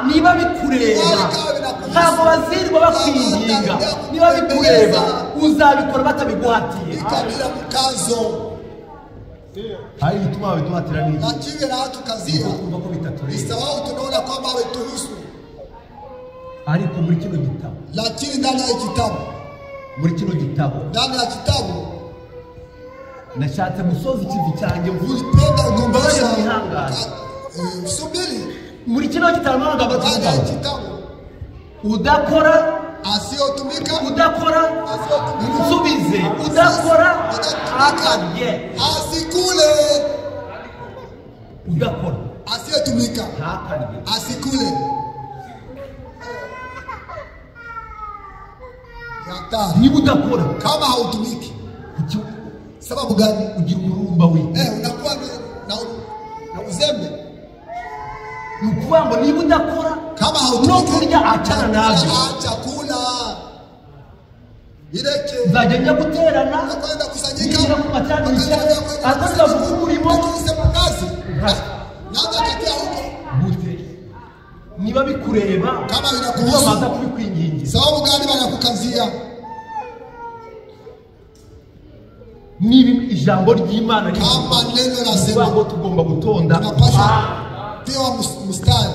[SPEAKER 1] niba bikureba ntabwo bazirwa bakwinginga niba bikureba uzabikora batabiguhatiye
[SPEAKER 2] ikabira mukazo
[SPEAKER 1] hari bituma biduhatira niki
[SPEAKER 2] nakiwe na watu kazia
[SPEAKER 1] kuko bitatureba
[SPEAKER 2] sababu tunaona kwamba wetuhusu
[SPEAKER 1] ariko muri kino gitabo
[SPEAKER 2] lakini ndani ya kitabu
[SPEAKER 1] muri kino gitabo
[SPEAKER 2] ndani ya kitabu
[SPEAKER 1] nashatse musozi kivi cyanjye
[SPEAKER 2] mvulipenda ugombasha
[SPEAKER 1] subiri muri kino gitabo nanga batuvuga udakora
[SPEAKER 2] asiyotumika
[SPEAKER 1] udakora usubize udakora akadye
[SPEAKER 2] asikule
[SPEAKER 1] udakora
[SPEAKER 2] asiyotumika
[SPEAKER 1] akadye
[SPEAKER 2] asikule yata
[SPEAKER 1] niba udakora
[SPEAKER 2] kama hautumiki sababu gani
[SPEAKER 1] ugira umurumba we
[SPEAKER 2] unakuwa na uzembe
[SPEAKER 1] nukuvuga ngo niba udakora
[SPEAKER 2] kama hautumiki
[SPEAKER 1] no kurya achana nabyo
[SPEAKER 2] chakula ireke
[SPEAKER 1] nzajya njya guterana
[SPEAKER 2] kwenda kusanyika
[SPEAKER 1] ku matanisha ataza kumurimo
[SPEAKER 2] kusema kazi naza katia huko
[SPEAKER 1] gute niba bikureba
[SPEAKER 2] kama binakuhusu
[SPEAKER 1] baza kubikwingingira
[SPEAKER 2] sababu gani banakukazia
[SPEAKER 1] niba ijambo ry'Imana
[SPEAKER 2] kama neno la
[SPEAKER 1] ngo tugomba gutonda
[SPEAKER 2] pia mstari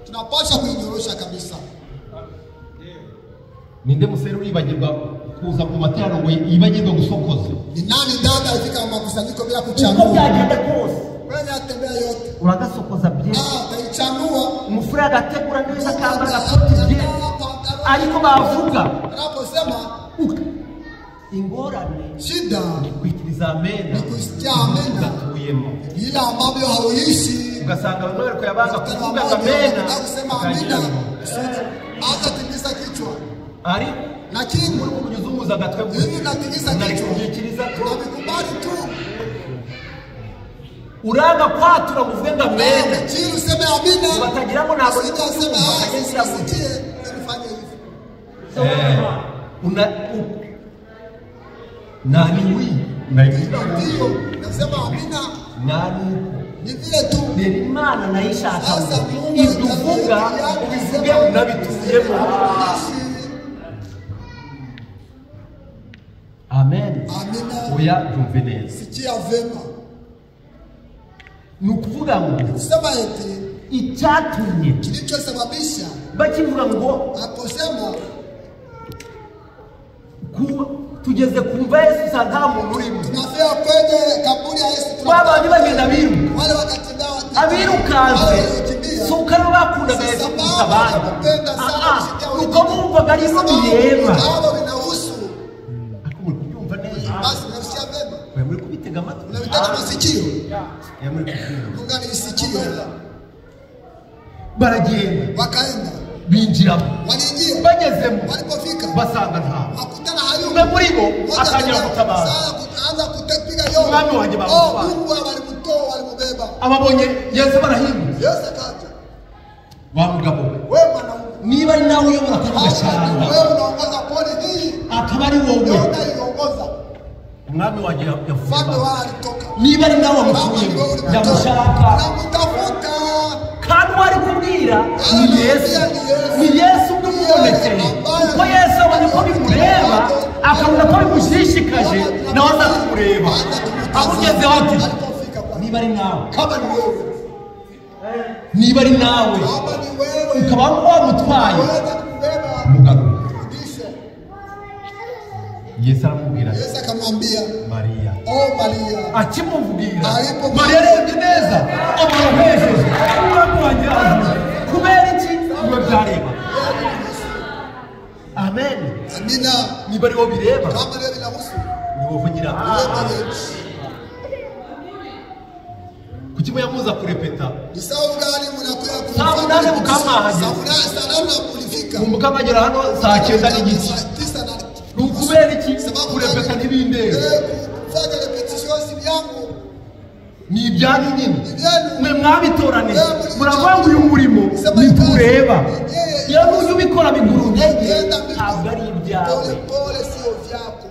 [SPEAKER 2] tunapasha kuinyorosha kabisa.
[SPEAKER 1] Ninde musero uribagirwa kuza mu materaniro ngo yibagirwa gusokoza?
[SPEAKER 2] Ni nani dada afika mu makusanyiko bila kuchanua?
[SPEAKER 1] Byagenda kose
[SPEAKER 2] wewe atembea yote
[SPEAKER 1] uragasokoza byinshi
[SPEAKER 2] atayichanua
[SPEAKER 1] umufure agategura neza kambara koti bye ariko bavuga
[SPEAKER 2] anaposema
[SPEAKER 1] ingorane
[SPEAKER 2] shida
[SPEAKER 1] ni kwitiriza amena,
[SPEAKER 2] ni kusikia amena
[SPEAKER 1] tuyemo
[SPEAKER 2] ila ambavyo hauishi
[SPEAKER 1] ugasanga bamwe bariko yabanza kuvuga amena
[SPEAKER 2] kusema amina hata tikisa kichwa
[SPEAKER 1] ari
[SPEAKER 2] lakini
[SPEAKER 1] muri kunyuzumuza gatwe
[SPEAKER 2] hivi natikisa kichwa
[SPEAKER 1] nabikubali tu uranga kwatura kuvuga amena
[SPEAKER 2] chini useme amina
[SPEAKER 1] batagiramo nabo
[SPEAKER 2] nitasema asikie nifanye hivi
[SPEAKER 1] una nani wi naivuga
[SPEAKER 2] ndio nasema amina
[SPEAKER 1] nani
[SPEAKER 2] ni vile tu
[SPEAKER 1] ni Imana nayishaka ivuga ubivuge nabituyemo. Amen.
[SPEAKER 2] Amina.
[SPEAKER 1] Oya jumve neza.
[SPEAKER 2] Sikia vema.
[SPEAKER 1] Nukuvuga ngo
[SPEAKER 2] sema eti
[SPEAKER 1] icyatumye
[SPEAKER 2] kilichosababisha
[SPEAKER 1] bakivuga ngo
[SPEAKER 2] aposema
[SPEAKER 1] tugeze kumva Yesu sanga muntu urimo
[SPEAKER 2] tunafia kwenye kaburi ya Yesu
[SPEAKER 1] babandi bagenda biruka
[SPEAKER 2] wale wakatenda
[SPEAKER 1] abirukanze suka bakundaga Yesu kutabana uko bumvaga ari bireba
[SPEAKER 2] abo binahusu
[SPEAKER 1] akumuri kubyumva neza
[SPEAKER 2] basi nafsia vema
[SPEAKER 1] wewe muri kubitega amatwi
[SPEAKER 2] unabitaka masikio
[SPEAKER 1] ya muri kubyumva
[SPEAKER 2] ungani isikio
[SPEAKER 1] baragenda
[SPEAKER 2] wakaenda
[SPEAKER 1] binjiramo
[SPEAKER 2] waliingia
[SPEAKER 1] bagezemo
[SPEAKER 2] walipofika
[SPEAKER 1] basanga nta
[SPEAKER 2] akutana hayo
[SPEAKER 1] umwe muri bo akanyira gutabara
[SPEAKER 2] anza kutepiga yo
[SPEAKER 1] umwami wanjye bamutwara
[SPEAKER 2] Mungu walimtoa walimubeba
[SPEAKER 1] ababonye Yesu barahinga
[SPEAKER 2] Yesu akaja
[SPEAKER 1] wa mugabo
[SPEAKER 2] wewe mwanaume
[SPEAKER 1] niba ari nawe uyobora akavuga cyane
[SPEAKER 2] wewe unaongoza pole hii
[SPEAKER 1] akaba ari wowe
[SPEAKER 2] unaiongoza
[SPEAKER 1] umwami wanjye
[SPEAKER 2] mfalme wao alitoka
[SPEAKER 1] niba ari nawe wamutuye yamushaka
[SPEAKER 2] namutafuta
[SPEAKER 1] kandi wari kubwira ni Yesu n'umubonekeye kuko Yesu abonye ko bimureba akabona ko bimushishikaje nawe aza kumureba amugezeho ati niba ari nawe
[SPEAKER 2] kama ni wewe
[SPEAKER 1] niba ari nawe
[SPEAKER 2] kama ni wewe
[SPEAKER 1] ukaba wamutwaye
[SPEAKER 2] unaweza kubeba
[SPEAKER 1] mugaruka
[SPEAKER 2] rudishe
[SPEAKER 1] Yesu aramubwira
[SPEAKER 2] Yesu akamwambia
[SPEAKER 1] Maria
[SPEAKER 2] Maria
[SPEAKER 1] akimubwira Maria arebye neza amoroheje umwami wanjye kubera iki ngo byareba. Amen.
[SPEAKER 2] Amina.
[SPEAKER 1] Niba ari wo bireba
[SPEAKER 2] kama leo inahusu
[SPEAKER 1] ni wo kugira kuki muyamuza kurepeta
[SPEAKER 2] ni sawa gani mnakuya
[SPEAKER 1] saa munani mukamahaje
[SPEAKER 2] saa nane kulifika
[SPEAKER 1] mukamagera hano saa 9 n'igice ukubera iki kurepeta n'ibindero
[SPEAKER 2] kufanya repetition si yangu
[SPEAKER 1] ni ibyanyu nyine mwe mwabitorane muravuga ngo uyu murimo ni kureba yewe ujye ubikora biguru ntege ntabwo ari ibyawe
[SPEAKER 2] pole sio vyako.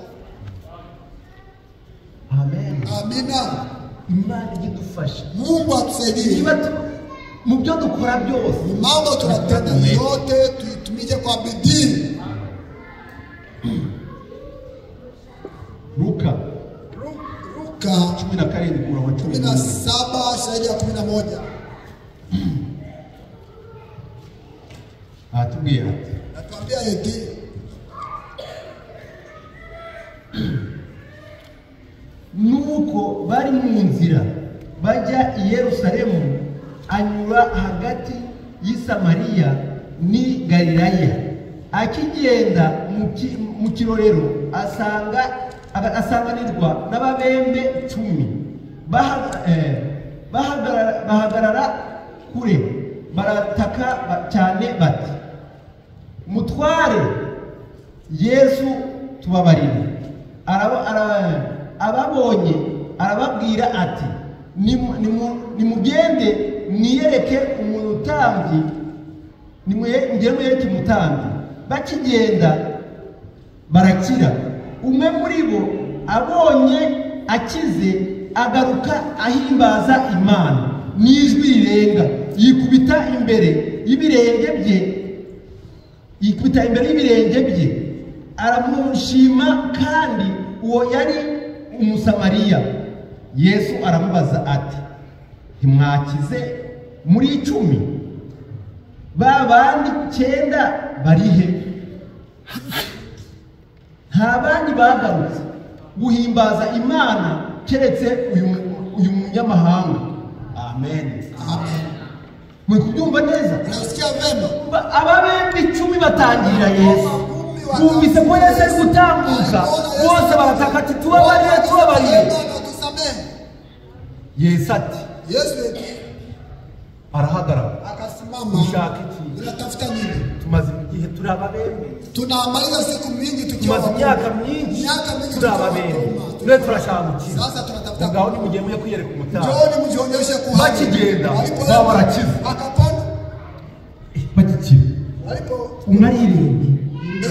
[SPEAKER 1] Amen.
[SPEAKER 2] Amina.
[SPEAKER 1] Imana idufasha
[SPEAKER 2] Mungu atusaidie
[SPEAKER 1] mu byo dukora byose
[SPEAKER 2] mambo tunatenda yote tuitumike kwa bidii.
[SPEAKER 1] Luka
[SPEAKER 2] 17
[SPEAKER 1] kura wa
[SPEAKER 2] 17 shahidi ya 11
[SPEAKER 1] atubwira
[SPEAKER 2] natuambia eti
[SPEAKER 1] nuko bari mu nzira bajya i Yerusalemu anyura hagati y'i Samariya ni Galilaya akigenda mu kirorero asanganirwa n'ababembe 10 bahagarara kure barataka cyane bati mutware Yesu tubabarire ababonye arababwira ati nimugende mwiyereke umutambyi mwiyereke umutambyi bakigenda barakira umwe muri bo abonye akize agaruka ahimbaza Imana n'ijwi rirenga yikubita imbere y'ibirenge bye aramushima kandi uwo yari umusamariya. Yesu aramubaza ati ntimwakize muri 10? Ba bandi 9 barihe? Nta bandi bagarutse guhimbaza Imana keretse uyu munyamahanga. Amen.
[SPEAKER 2] Amen.
[SPEAKER 1] Mwe kubyumva neza?
[SPEAKER 2] Unasikia vema?
[SPEAKER 1] Ababembe 10 batangira Yesu. Bumvise ko Yesu ari gutambuka, bose barataka ati tubabarire. Yesu ati,
[SPEAKER 2] Yesu
[SPEAKER 1] arahagarara
[SPEAKER 2] akasimama.
[SPEAKER 1] Ushaka iki?
[SPEAKER 2] Unatafuta nini?
[SPEAKER 1] Tumaze igihe turi ababembe.
[SPEAKER 2] Tunamaliza siku mingi tukiwa
[SPEAKER 1] Tumaze imyaka myinshi turi ababembe. Twe turashaka iki?
[SPEAKER 2] Sasa tunatafuta.
[SPEAKER 1] Ngaho ni mugiye muye kwiyereka umutara.
[SPEAKER 2] Njoni mjionyeshe kuhani.
[SPEAKER 1] Bakigenda barakiza.
[SPEAKER 2] Akapona.
[SPEAKER 1] Bakikira.
[SPEAKER 2] Walipo
[SPEAKER 1] umwaririmbi.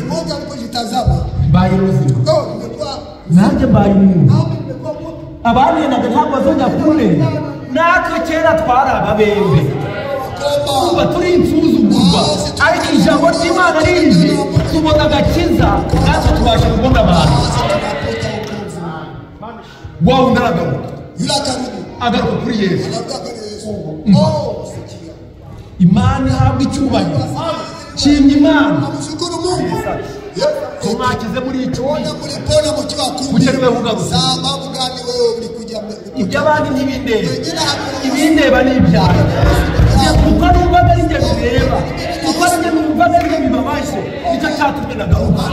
[SPEAKER 2] Mmoja alipojitazama.
[SPEAKER 1] Baye Louisville.
[SPEAKER 2] Nimekuwa
[SPEAKER 1] nanjye mbaye umuntu.
[SPEAKER 2] nimekuwa mtu.
[SPEAKER 1] Abandi ntabwo bazongera kumenya. Natwe kera twari ababembe. Kuba turi insuzugurwa. Ariko ijambo ry'Imana rije tubona agakiza natwe tubasha kubona abantu. Wow, ndagaruka. Agaruka kuri Yesu. Imana ihabwa icyubahiro. Shimye Imana. Tumakize muri 10. Kuchelewe ugaruka.
[SPEAKER 2] Sababu gani wewe ulikuja?
[SPEAKER 1] Ibyabandi ntibindeba. Ibindeba ni ibyaha. Kuko numva ari njye bireba. Kuko njye numva ari njye bibabaje. Nicyo cyatumye nagaruka.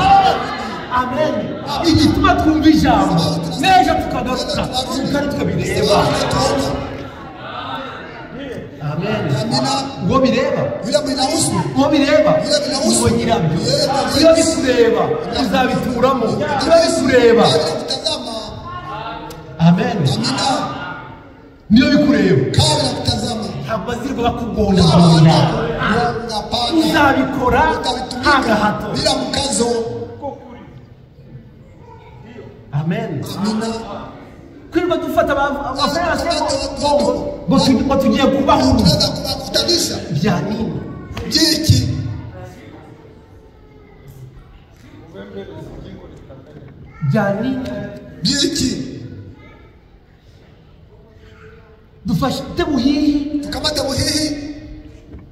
[SPEAKER 1] Amen. Igituma twumva ijambo nejo tukagaruka tukari tukabireba. Amen. Ngo bireba. Ngo bireba. Ngo nyirabyo. Iyo bikureba uzabituramo. Iyo bikureba. Amen. Niyo bikureba. Ntabwo azirwa bakugona. Uzabikora nta hato. Amen. Kwirwa dufata abafaya ngo tugiye kubaho bya nini
[SPEAKER 2] byiki
[SPEAKER 1] bya nini
[SPEAKER 2] byiki
[SPEAKER 1] dufashe buhihi
[SPEAKER 2] tukamata buhihi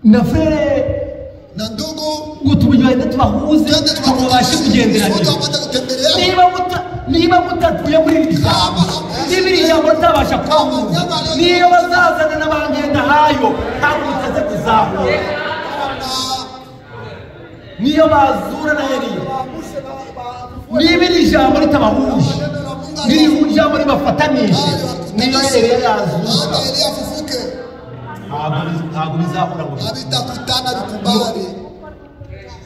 [SPEAKER 1] na Frère
[SPEAKER 2] na ndugu
[SPEAKER 1] ngo tubujyane tubahuze tukabashe kugenderanira. Niba mutatuye muri iri jambo n'ibiri jambo tabasha kwamuza niyo bazazana n'abangenda hayo ntabwo mutaze kuzahura. Niyo bazura na Eliya n'ibiri jambo ritabahuje n'iri jambo ribafatanishe niyo Eliya yazura ntabwo bizahura ngo
[SPEAKER 2] abitakutana bikubali.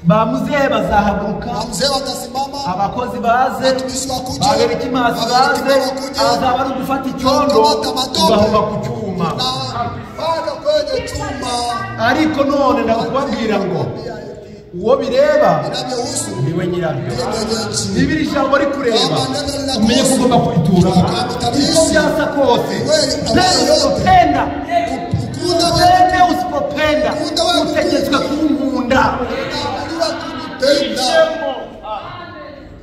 [SPEAKER 1] Bamuzehe bazahaguruka, abakozi baze, bagera ikimasi baze, azaba ari gufata icyondo ugahomba ku cyuma. Ariko none ndakubabwira ngo uwo bireba niwe nyirabyo. N'ibiri jambo rikureba umenye ko ugomba kurituramo. Uko byasa kose penda usipopenda utegetswe kunkunda.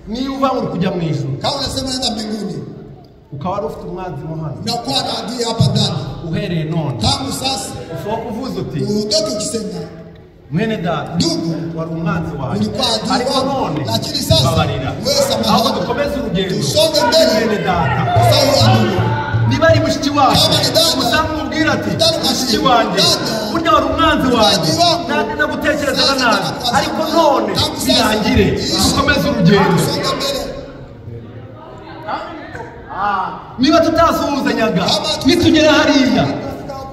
[SPEAKER 1] Niyo uva uri kujya mu ijuru
[SPEAKER 2] kama unasema nenda mbinguni
[SPEAKER 1] ukaba ufite umwanzi mo hano
[SPEAKER 2] unakuwa na adui hapa ndani
[SPEAKER 1] uhereye none
[SPEAKER 2] tangu sasa
[SPEAKER 1] ushobora kuvuza uti
[SPEAKER 2] uondoke ukisema
[SPEAKER 1] mwene data
[SPEAKER 2] ndugu
[SPEAKER 1] wari umwanzi wanjye
[SPEAKER 2] ulikuwa adui
[SPEAKER 1] ariko none
[SPEAKER 2] lakini sasa
[SPEAKER 1] babarira aho dukomeza urugendo
[SPEAKER 2] tusonge mbele
[SPEAKER 1] mwene data
[SPEAKER 2] sawa
[SPEAKER 1] niba ari mushiki wacu uzamubwira ati mushiki wanjye burya wari umwanzi wanjye nagutekerezaga nabi ariko none birangire dukomeze urugendo. Niba tutasuhuzanyaga nitugera hariya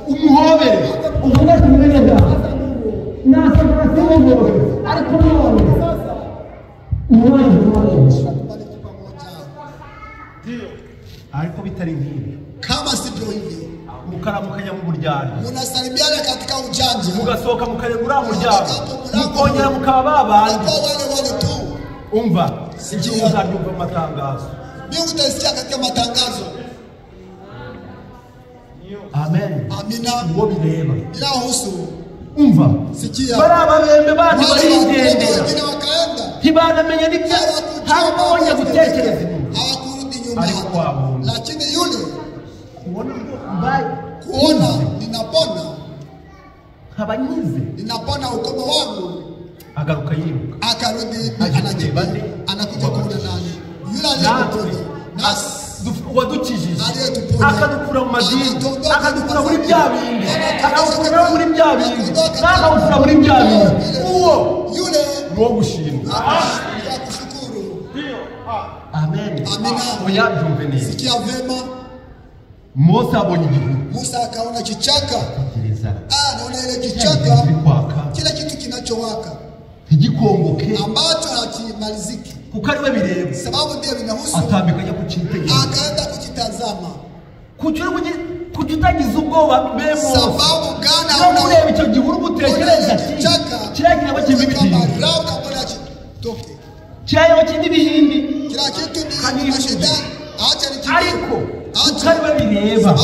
[SPEAKER 1] umuhobere uvuga ati mwene data nasabwa kubohora ariko none umwanzi wanjye ariko bitari nk'ibi.
[SPEAKER 2] Kama sivyo hivyo
[SPEAKER 1] mukaramukanya mu buryari
[SPEAKER 2] munasalimiana katika ujanja
[SPEAKER 1] mugasohoka mukarengura umuryango mukongera mukaba babandi
[SPEAKER 2] wale tu.
[SPEAKER 1] Umva iki uzaryumva mu matangazo
[SPEAKER 2] Mimi utasikia katika matangazo.
[SPEAKER 1] Amen.
[SPEAKER 2] Amina.
[SPEAKER 1] Uwo bireba
[SPEAKER 2] Inahusu.
[SPEAKER 1] Umva
[SPEAKER 2] sikia
[SPEAKER 1] barababembe bandi barigendera
[SPEAKER 2] wakaenda
[SPEAKER 1] ntibanamenye n'ibyo habonye gutekereza
[SPEAKER 2] hawakurudi nyuma hapa, lakini yule kuona ninapona ninapona ukoma wangu, akarudi anakuja kuona nani yule aliyeponya
[SPEAKER 1] wadukijije akadukura mu madini akadukura muri bya bindi akadukura muri bya bindi akadukura muri bya bindi uwo
[SPEAKER 2] yule
[SPEAKER 1] wo gushimwa. Amen. Oya byumve neza.
[SPEAKER 2] Sikia vema.
[SPEAKER 1] Musa abonye igihugu.
[SPEAKER 2] Musa akaona kichaka. Naona ile kichaka kila kitu kinachowaka
[SPEAKER 1] kigikongoke
[SPEAKER 2] ambacho hakimaliziki
[SPEAKER 1] kuko ariwe bireba,
[SPEAKER 2] sababu ndiye binahusu.
[SPEAKER 1] atambika ajya kucyitegereza,
[SPEAKER 2] akaenda kukitazama
[SPEAKER 1] kujutagiza ubwoba bemo,
[SPEAKER 2] sababu gana
[SPEAKER 1] no kureba icyo gihuru gutekereza ati kiriya kinaba kimwe ibihimbi, kiriya kinaba ibihimbi,
[SPEAKER 2] kiriya kitu ni mashetani, acha ni
[SPEAKER 1] ariko ukariwe bireba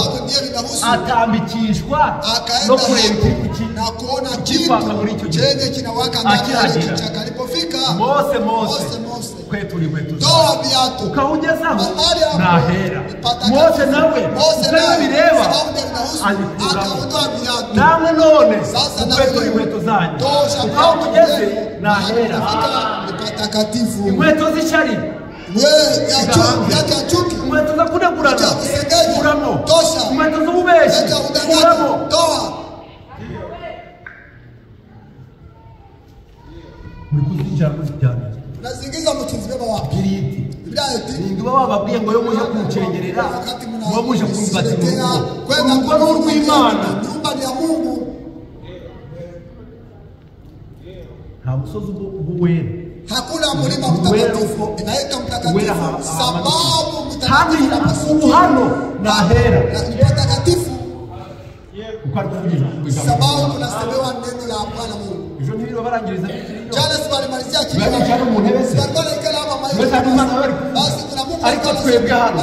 [SPEAKER 1] atambikishwa no kureba iki
[SPEAKER 2] na kuona
[SPEAKER 1] kikwaka muri icyo
[SPEAKER 2] chenye kinawaka ndani ya kichaka. Alipofika
[SPEAKER 1] Mose kwetu ni kwetu
[SPEAKER 2] toa viatu
[SPEAKER 1] ukaugezaho nahera. Mose nawe ukariwe bireba
[SPEAKER 2] akaondoa viatu,
[SPEAKER 1] namwe none kwetu ni kwetu zanyu ukaugeze nahera.
[SPEAKER 2] Ni patakatifu,
[SPEAKER 1] inkweto z'ishari inkweto zo kunegurana kuramo, inkweto z'ububeshi kuramo. muri kuzinjira muri byane
[SPEAKER 2] nazingiza mutuzibeba wapi
[SPEAKER 1] biriti
[SPEAKER 2] birati
[SPEAKER 1] ninduba bababwiye ngo yo muje kuncengerera ngo muje kunzibatira kwenda kwa n'urw'Imana
[SPEAKER 2] nyumba ya Mungu.
[SPEAKER 1] nta musozi ubuwera,
[SPEAKER 2] hakuna mlima mtakatifu inaitwa mtakatifu sababu
[SPEAKER 1] mtakatifu hano na hera
[SPEAKER 2] ni mtakatifu sababu kunasemewa neno la Bwana Mungu.
[SPEAKER 1] Ijo nibiro barangiriza
[SPEAKER 2] jana sibalimalizia kitu
[SPEAKER 1] bari cyane mu ntebe se
[SPEAKER 2] basi kuna Mungu
[SPEAKER 1] ariko twebwe hano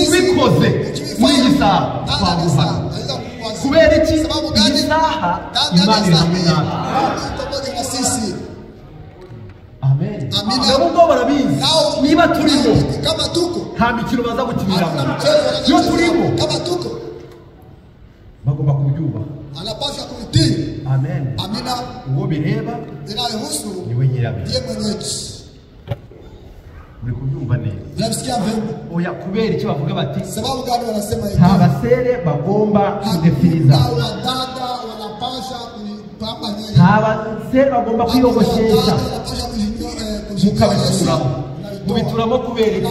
[SPEAKER 1] ubikoze muri iyi saha twaguha kubera iki iyi saha Imana iri hamwe natwe.
[SPEAKER 2] sisi.
[SPEAKER 1] Amen. Nabo barabizi niba turimo
[SPEAKER 2] kama tuko
[SPEAKER 1] nta mikino baza gukiniramo, iyo turimo
[SPEAKER 2] kama tuko
[SPEAKER 1] bagomba kubyuba,
[SPEAKER 2] anapaswa kutii.
[SPEAKER 1] Amen.
[SPEAKER 2] Amina.
[SPEAKER 1] Uwo bireba
[SPEAKER 2] inayohusu
[SPEAKER 1] niwe nyirabe,
[SPEAKER 2] ndiye mwenyeji.
[SPEAKER 1] muri kubyumva neza.
[SPEAKER 2] Unasikia vema?
[SPEAKER 1] Oya kubera icyo bavuga bati
[SPEAKER 2] sababu gani wanasema hivi?
[SPEAKER 1] nta basere bagomba kudefiriza,
[SPEAKER 2] wadada wanapasha kupamba nywele,
[SPEAKER 1] nta basere bagomba kwiyogoshesha mubituramo kubera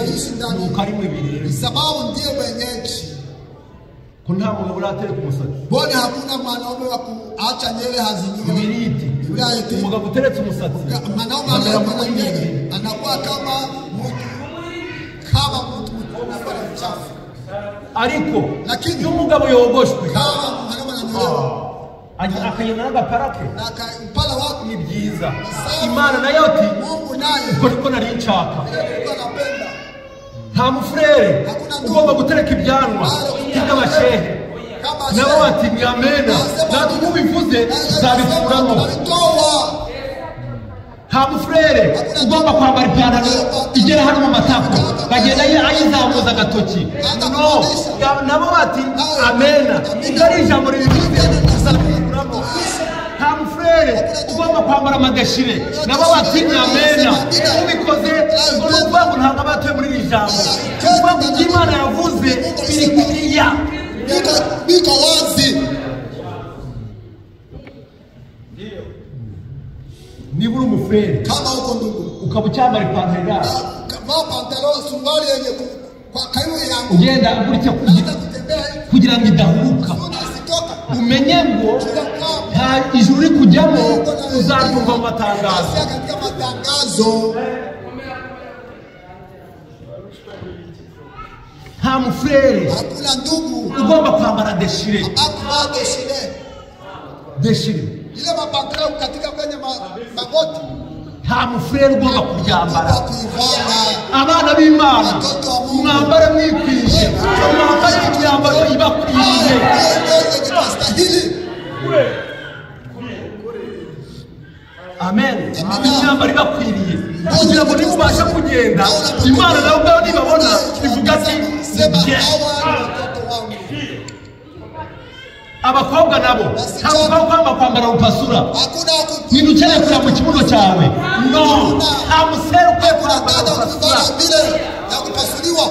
[SPEAKER 1] nuko ari mwe bireba,
[SPEAKER 2] sababu ndiye mwenyeji.
[SPEAKER 1] ko nta mugabo uratere ku musatsi,
[SPEAKER 2] bone hakuna mwanaume wa kuacha nywele hazinywe
[SPEAKER 1] biriti. Umugabo uteretse umusatsi
[SPEAKER 2] mwanaume anakuwa kama mtu unafanya mchafu,
[SPEAKER 1] ariko
[SPEAKER 2] lakini
[SPEAKER 1] umugabo yogoshwe
[SPEAKER 2] kama mwanaume ananyolewa
[SPEAKER 1] akayena n'agaparake
[SPEAKER 2] mpala wako
[SPEAKER 1] ni byiza. Imana nayo ati
[SPEAKER 2] Mungu naye
[SPEAKER 1] uko niko nari nshaka. Nta mufurere ugomba gutereka ibyanwa by'abashehe nabo bati ni amena, natwe ubivuze tuzabikuramo. Nta mufurere ugomba kwambara ipantaro igera hano mu matako bagenda ayizamuza agatoki, no, nabo bati amena, ari ijambo ribivuze tuzabikuramo. Nta mufurere ugomba kwambara amadeshire nabo bati ni amena, ubikoze urumva ngo ntabwo abatuye muri iri jambo, kuva mu Imana yavuze biri kuriya
[SPEAKER 2] biko wazi.
[SPEAKER 1] niba uri umufurere
[SPEAKER 2] kama uko ndugu
[SPEAKER 1] ukaba ucyambara ipantaro
[SPEAKER 2] kama pantalo suruali yenye kwa kaimu yangu
[SPEAKER 1] ugenda gutya kugira ngo idahuka, umenye ngo nta ijuru uri kujyamo uzaryumva mu matangazo. Nta mufurere
[SPEAKER 2] hakuna ndugu
[SPEAKER 1] ugomba kwambara deshire
[SPEAKER 2] ile mapantalo katika kwenye magoti.
[SPEAKER 1] Nta mufurere ugomba kuryambara. Abana b'Imana mwambare mwikwije, mwambare imyambaro ibakwiye. Amen. Imyambaro ibakwiriye kugira ngo nimubashe kugenda Imana nawe ubwawe nibabona ivuga ati
[SPEAKER 2] Sema hawa ni watoto wangu.
[SPEAKER 1] Abakobwa nabo ntabwo kwambara upasura ni ukeneye kujya mu kibuno cyawe no nta musero kwe kwambara upasura
[SPEAKER 2] vile ya kupasuliwa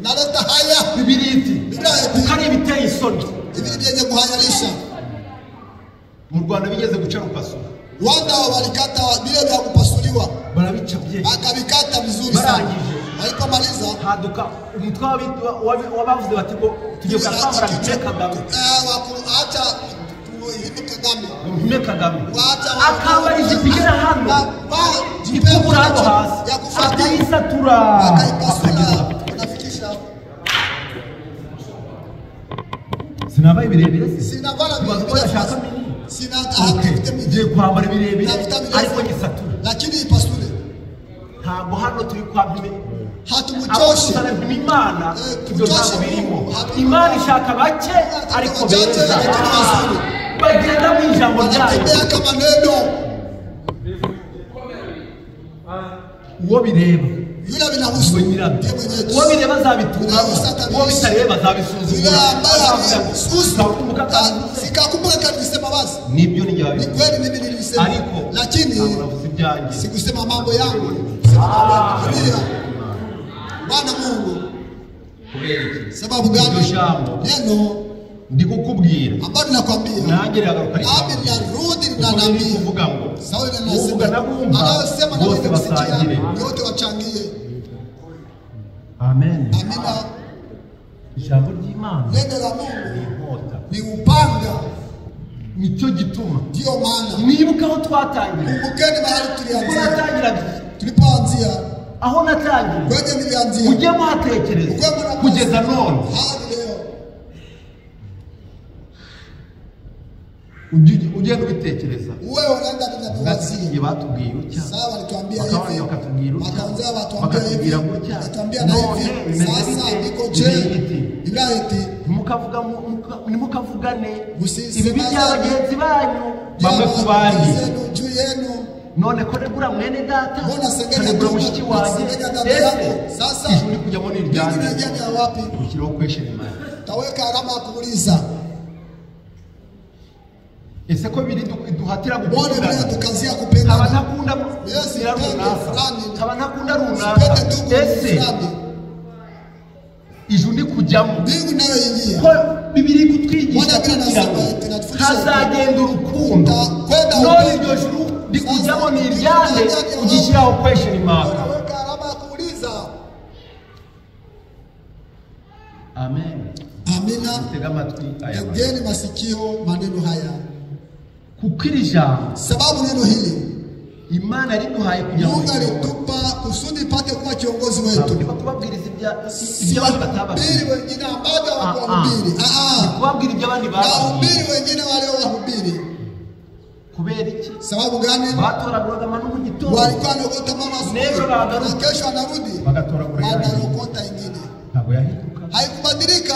[SPEAKER 2] naleta haya
[SPEAKER 1] bibiriti ukari biteye isoni
[SPEAKER 2] ibindi yenye kuhayalisha
[SPEAKER 1] mu Rwanda bigeze guca upasura
[SPEAKER 2] Rwanda walikata vile vya kupasuliwa
[SPEAKER 1] barabicabye
[SPEAKER 2] akabikata vizuri sana walipomaliza
[SPEAKER 1] haduka umutwe wabavuze bati ngo tugiye kwambara Kagame
[SPEAKER 2] acha
[SPEAKER 1] Kagame akaba izipigera hano ikubura hano hasi akayisatura
[SPEAKER 2] akayisatura
[SPEAKER 1] sinabaye birebire
[SPEAKER 2] sinabala
[SPEAKER 1] bashaka ngiye kwambara birebire ariko gisatura
[SPEAKER 2] lakini ipasure
[SPEAKER 1] ntabwo hano turi kwambara
[SPEAKER 2] hatumuchoshe
[SPEAKER 1] Imana ibyo ntabwo birimo Imana ishaka bake ariko beza bagenda mu ijambo ryayo
[SPEAKER 2] kama neno
[SPEAKER 1] uwo bireba
[SPEAKER 2] yule binahusu
[SPEAKER 1] uwo bireba zabitunga uwo bitareba zabisuzugura
[SPEAKER 2] sikakumbuka kabisema basi
[SPEAKER 1] nibyo nijyayo
[SPEAKER 2] ni kweli mimi nilisema
[SPEAKER 1] ariko
[SPEAKER 2] lakini sikusema mambo yangu Bwana Mungu sababu gani neno
[SPEAKER 1] ndikukubwira
[SPEAKER 2] ambalo nakwambia
[SPEAKER 1] nagere agaruka
[SPEAKER 2] narudi na nabii
[SPEAKER 1] kuvuga ngo
[SPEAKER 2] sawa nasema anasema na
[SPEAKER 1] wote basangire
[SPEAKER 2] wote wachangie
[SPEAKER 1] amen
[SPEAKER 2] amina
[SPEAKER 1] ijambo ry'Imana
[SPEAKER 2] neno la Mungu ni upanga
[SPEAKER 1] nicyo gituma
[SPEAKER 2] ndio maana
[SPEAKER 1] nibuka aho twatangira
[SPEAKER 2] kumbukeni mahali tulipoanzia
[SPEAKER 1] aho natangiye
[SPEAKER 2] kwenye nilianzia
[SPEAKER 1] uje muhatekereza kugeza none ugenda ubitekereza
[SPEAKER 2] wewe unaenda
[SPEAKER 1] ninawaziye batubwiye utya
[SPEAKER 2] sawa alituambia hivi
[SPEAKER 1] wakatubwira utya
[SPEAKER 2] wakaanza watuambia hivi wakatuambia na hivi sasa niko je ibirahiti
[SPEAKER 1] nimukavugane ibi by'abagenzi banyu bamwe ku bandi
[SPEAKER 2] juu yenu
[SPEAKER 1] none ko negura mwene data
[SPEAKER 2] mbona sengenya
[SPEAKER 1] negura mushiki wanjye
[SPEAKER 2] sasa
[SPEAKER 1] ijuri kujya muri iryane
[SPEAKER 2] wapi
[SPEAKER 1] ukiriho question mark
[SPEAKER 2] taweka alama ya kuuliza
[SPEAKER 1] ese ko biri duhatira
[SPEAKER 2] gukunda tukazia kupenda
[SPEAKER 1] abanakunda runaka ese ijuni kujyamo
[SPEAKER 2] mbingu nayo yingia
[SPEAKER 1] ko bibiri kutwigisha kugira ngo hazagenda urukundo none iryo juru ndikujyamo ni iryane ugishyiraho question mark
[SPEAKER 2] taweka alama ya kuuliza
[SPEAKER 1] amen
[SPEAKER 2] amina
[SPEAKER 1] tega amatwi aya
[SPEAKER 2] tegeni masikio maneno haya
[SPEAKER 1] kukirija
[SPEAKER 2] sababu neno hili
[SPEAKER 1] Imana riduhaye kugira ngo
[SPEAKER 2] Mungu alitupa kusudi ipate kuwa kiongozi wetu
[SPEAKER 1] kubabwiriza ibyo abandi batababwira
[SPEAKER 2] bili wengine ambao hawakuhubiri
[SPEAKER 1] kubabwira ibyo abandi
[SPEAKER 2] babwira wengine wale wahubiri
[SPEAKER 1] kubera iki
[SPEAKER 2] sababu gani
[SPEAKER 1] batoraguraga manu mu gitondo
[SPEAKER 2] walikuwa wanokota mama asubuhi na kesho anarudi
[SPEAKER 1] bagatoragura
[SPEAKER 2] wanokota ingine
[SPEAKER 1] ntabwo yahinduka
[SPEAKER 2] haikubadilika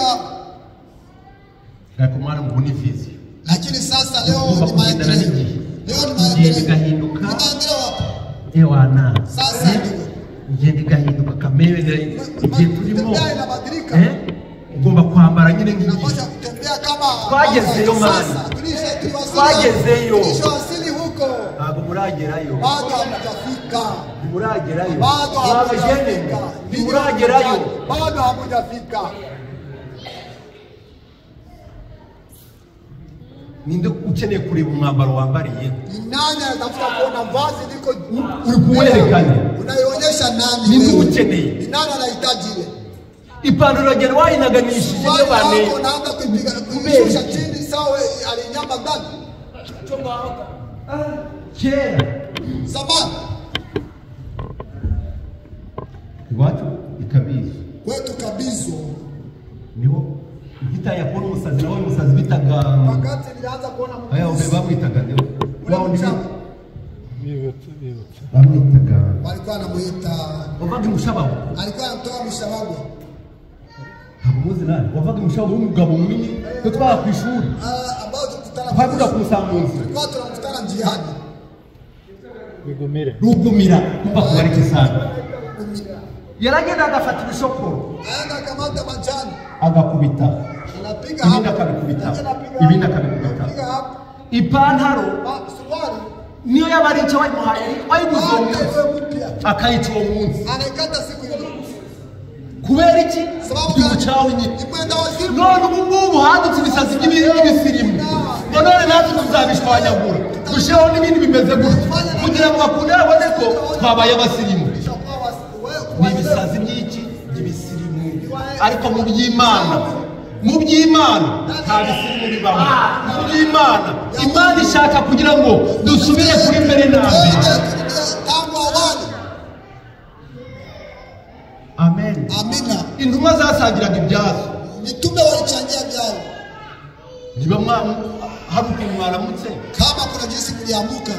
[SPEAKER 1] ariko mwana mbuni vizi
[SPEAKER 2] lakini sasa leo ni maendeleo
[SPEAKER 1] igahinduka ewana
[SPEAKER 2] sasa
[SPEAKER 1] igenda igahinduka kamere igihe turimo ugomba kwambara nyine nk'iki twagezeyo mani twagezeyo ntabwo muragerayo ntimuragerayo mwabajene ntimuragerayo
[SPEAKER 2] bado hamujafika
[SPEAKER 1] ninde ukeneye kureba umwambaro wambariye
[SPEAKER 2] nani anatafuta kuona vazi liko
[SPEAKER 1] urikuwerekana
[SPEAKER 2] unaionyesha nani
[SPEAKER 1] ninde ukeneye
[SPEAKER 2] nani anahitaji ile
[SPEAKER 1] ipantaro ragera wayinaganishije iyo bane
[SPEAKER 2] unaanza kushusha chini sawa alinyama ndani
[SPEAKER 1] kera
[SPEAKER 2] zamani
[SPEAKER 1] iwacu ikabizo
[SPEAKER 2] kwetu kabizo
[SPEAKER 1] niho gitaya kubona umusazi nawe umusazi bitaga
[SPEAKER 2] wakati nilianza kuona
[SPEAKER 1] aya ube bamwitaga ndio wao ndi
[SPEAKER 3] bibutse
[SPEAKER 1] bamwitaga
[SPEAKER 2] walikuwa anamuita
[SPEAKER 1] wavaga mushabaho
[SPEAKER 2] alikuwa anatoa mshabaho
[SPEAKER 1] hamuzi nani wavaga mushabaho umugabo munini ko twaba ku ishuri
[SPEAKER 2] ambao tukutana
[SPEAKER 1] twavuga kumusanguza
[SPEAKER 2] kwa tunakutana njiani
[SPEAKER 3] bigumire
[SPEAKER 1] rugumira kumva kubarike sana yaragenda agafata ibishokoro
[SPEAKER 2] aenda kamata majani
[SPEAKER 1] agakubita
[SPEAKER 2] anapiga
[SPEAKER 1] ibindi
[SPEAKER 2] hapo
[SPEAKER 1] akabikubita ibindi akabikubita ipantaro
[SPEAKER 2] suruali
[SPEAKER 1] niyo yabari icyo wayimuhaye wayiguzonga akayica uwo munsi
[SPEAKER 2] anakata siku hiyo
[SPEAKER 1] kubera iki igihugu cyawe nyine none ubu ngubu hadutse ibisazi by'ibisirimu none natwe tuzabishwanyagura dushyiraho n'ibindi bimeze gutya kugira ngo bakunde babone ko twabaye abasirimu ni ibisazi by'iki by'ibisirimu ariko mu by'Imana nta bisirimu bibamo mu by'Imana Imana ishaka kugira ngo dusubire kuri mbere na mbere. Amen.
[SPEAKER 2] Amina.
[SPEAKER 1] Intumwa zasangiraga ibyazo.
[SPEAKER 2] Mitume walichangia byao.
[SPEAKER 1] Niba haruka mwaramutse.
[SPEAKER 2] Kama kuna jinsi mliamuka.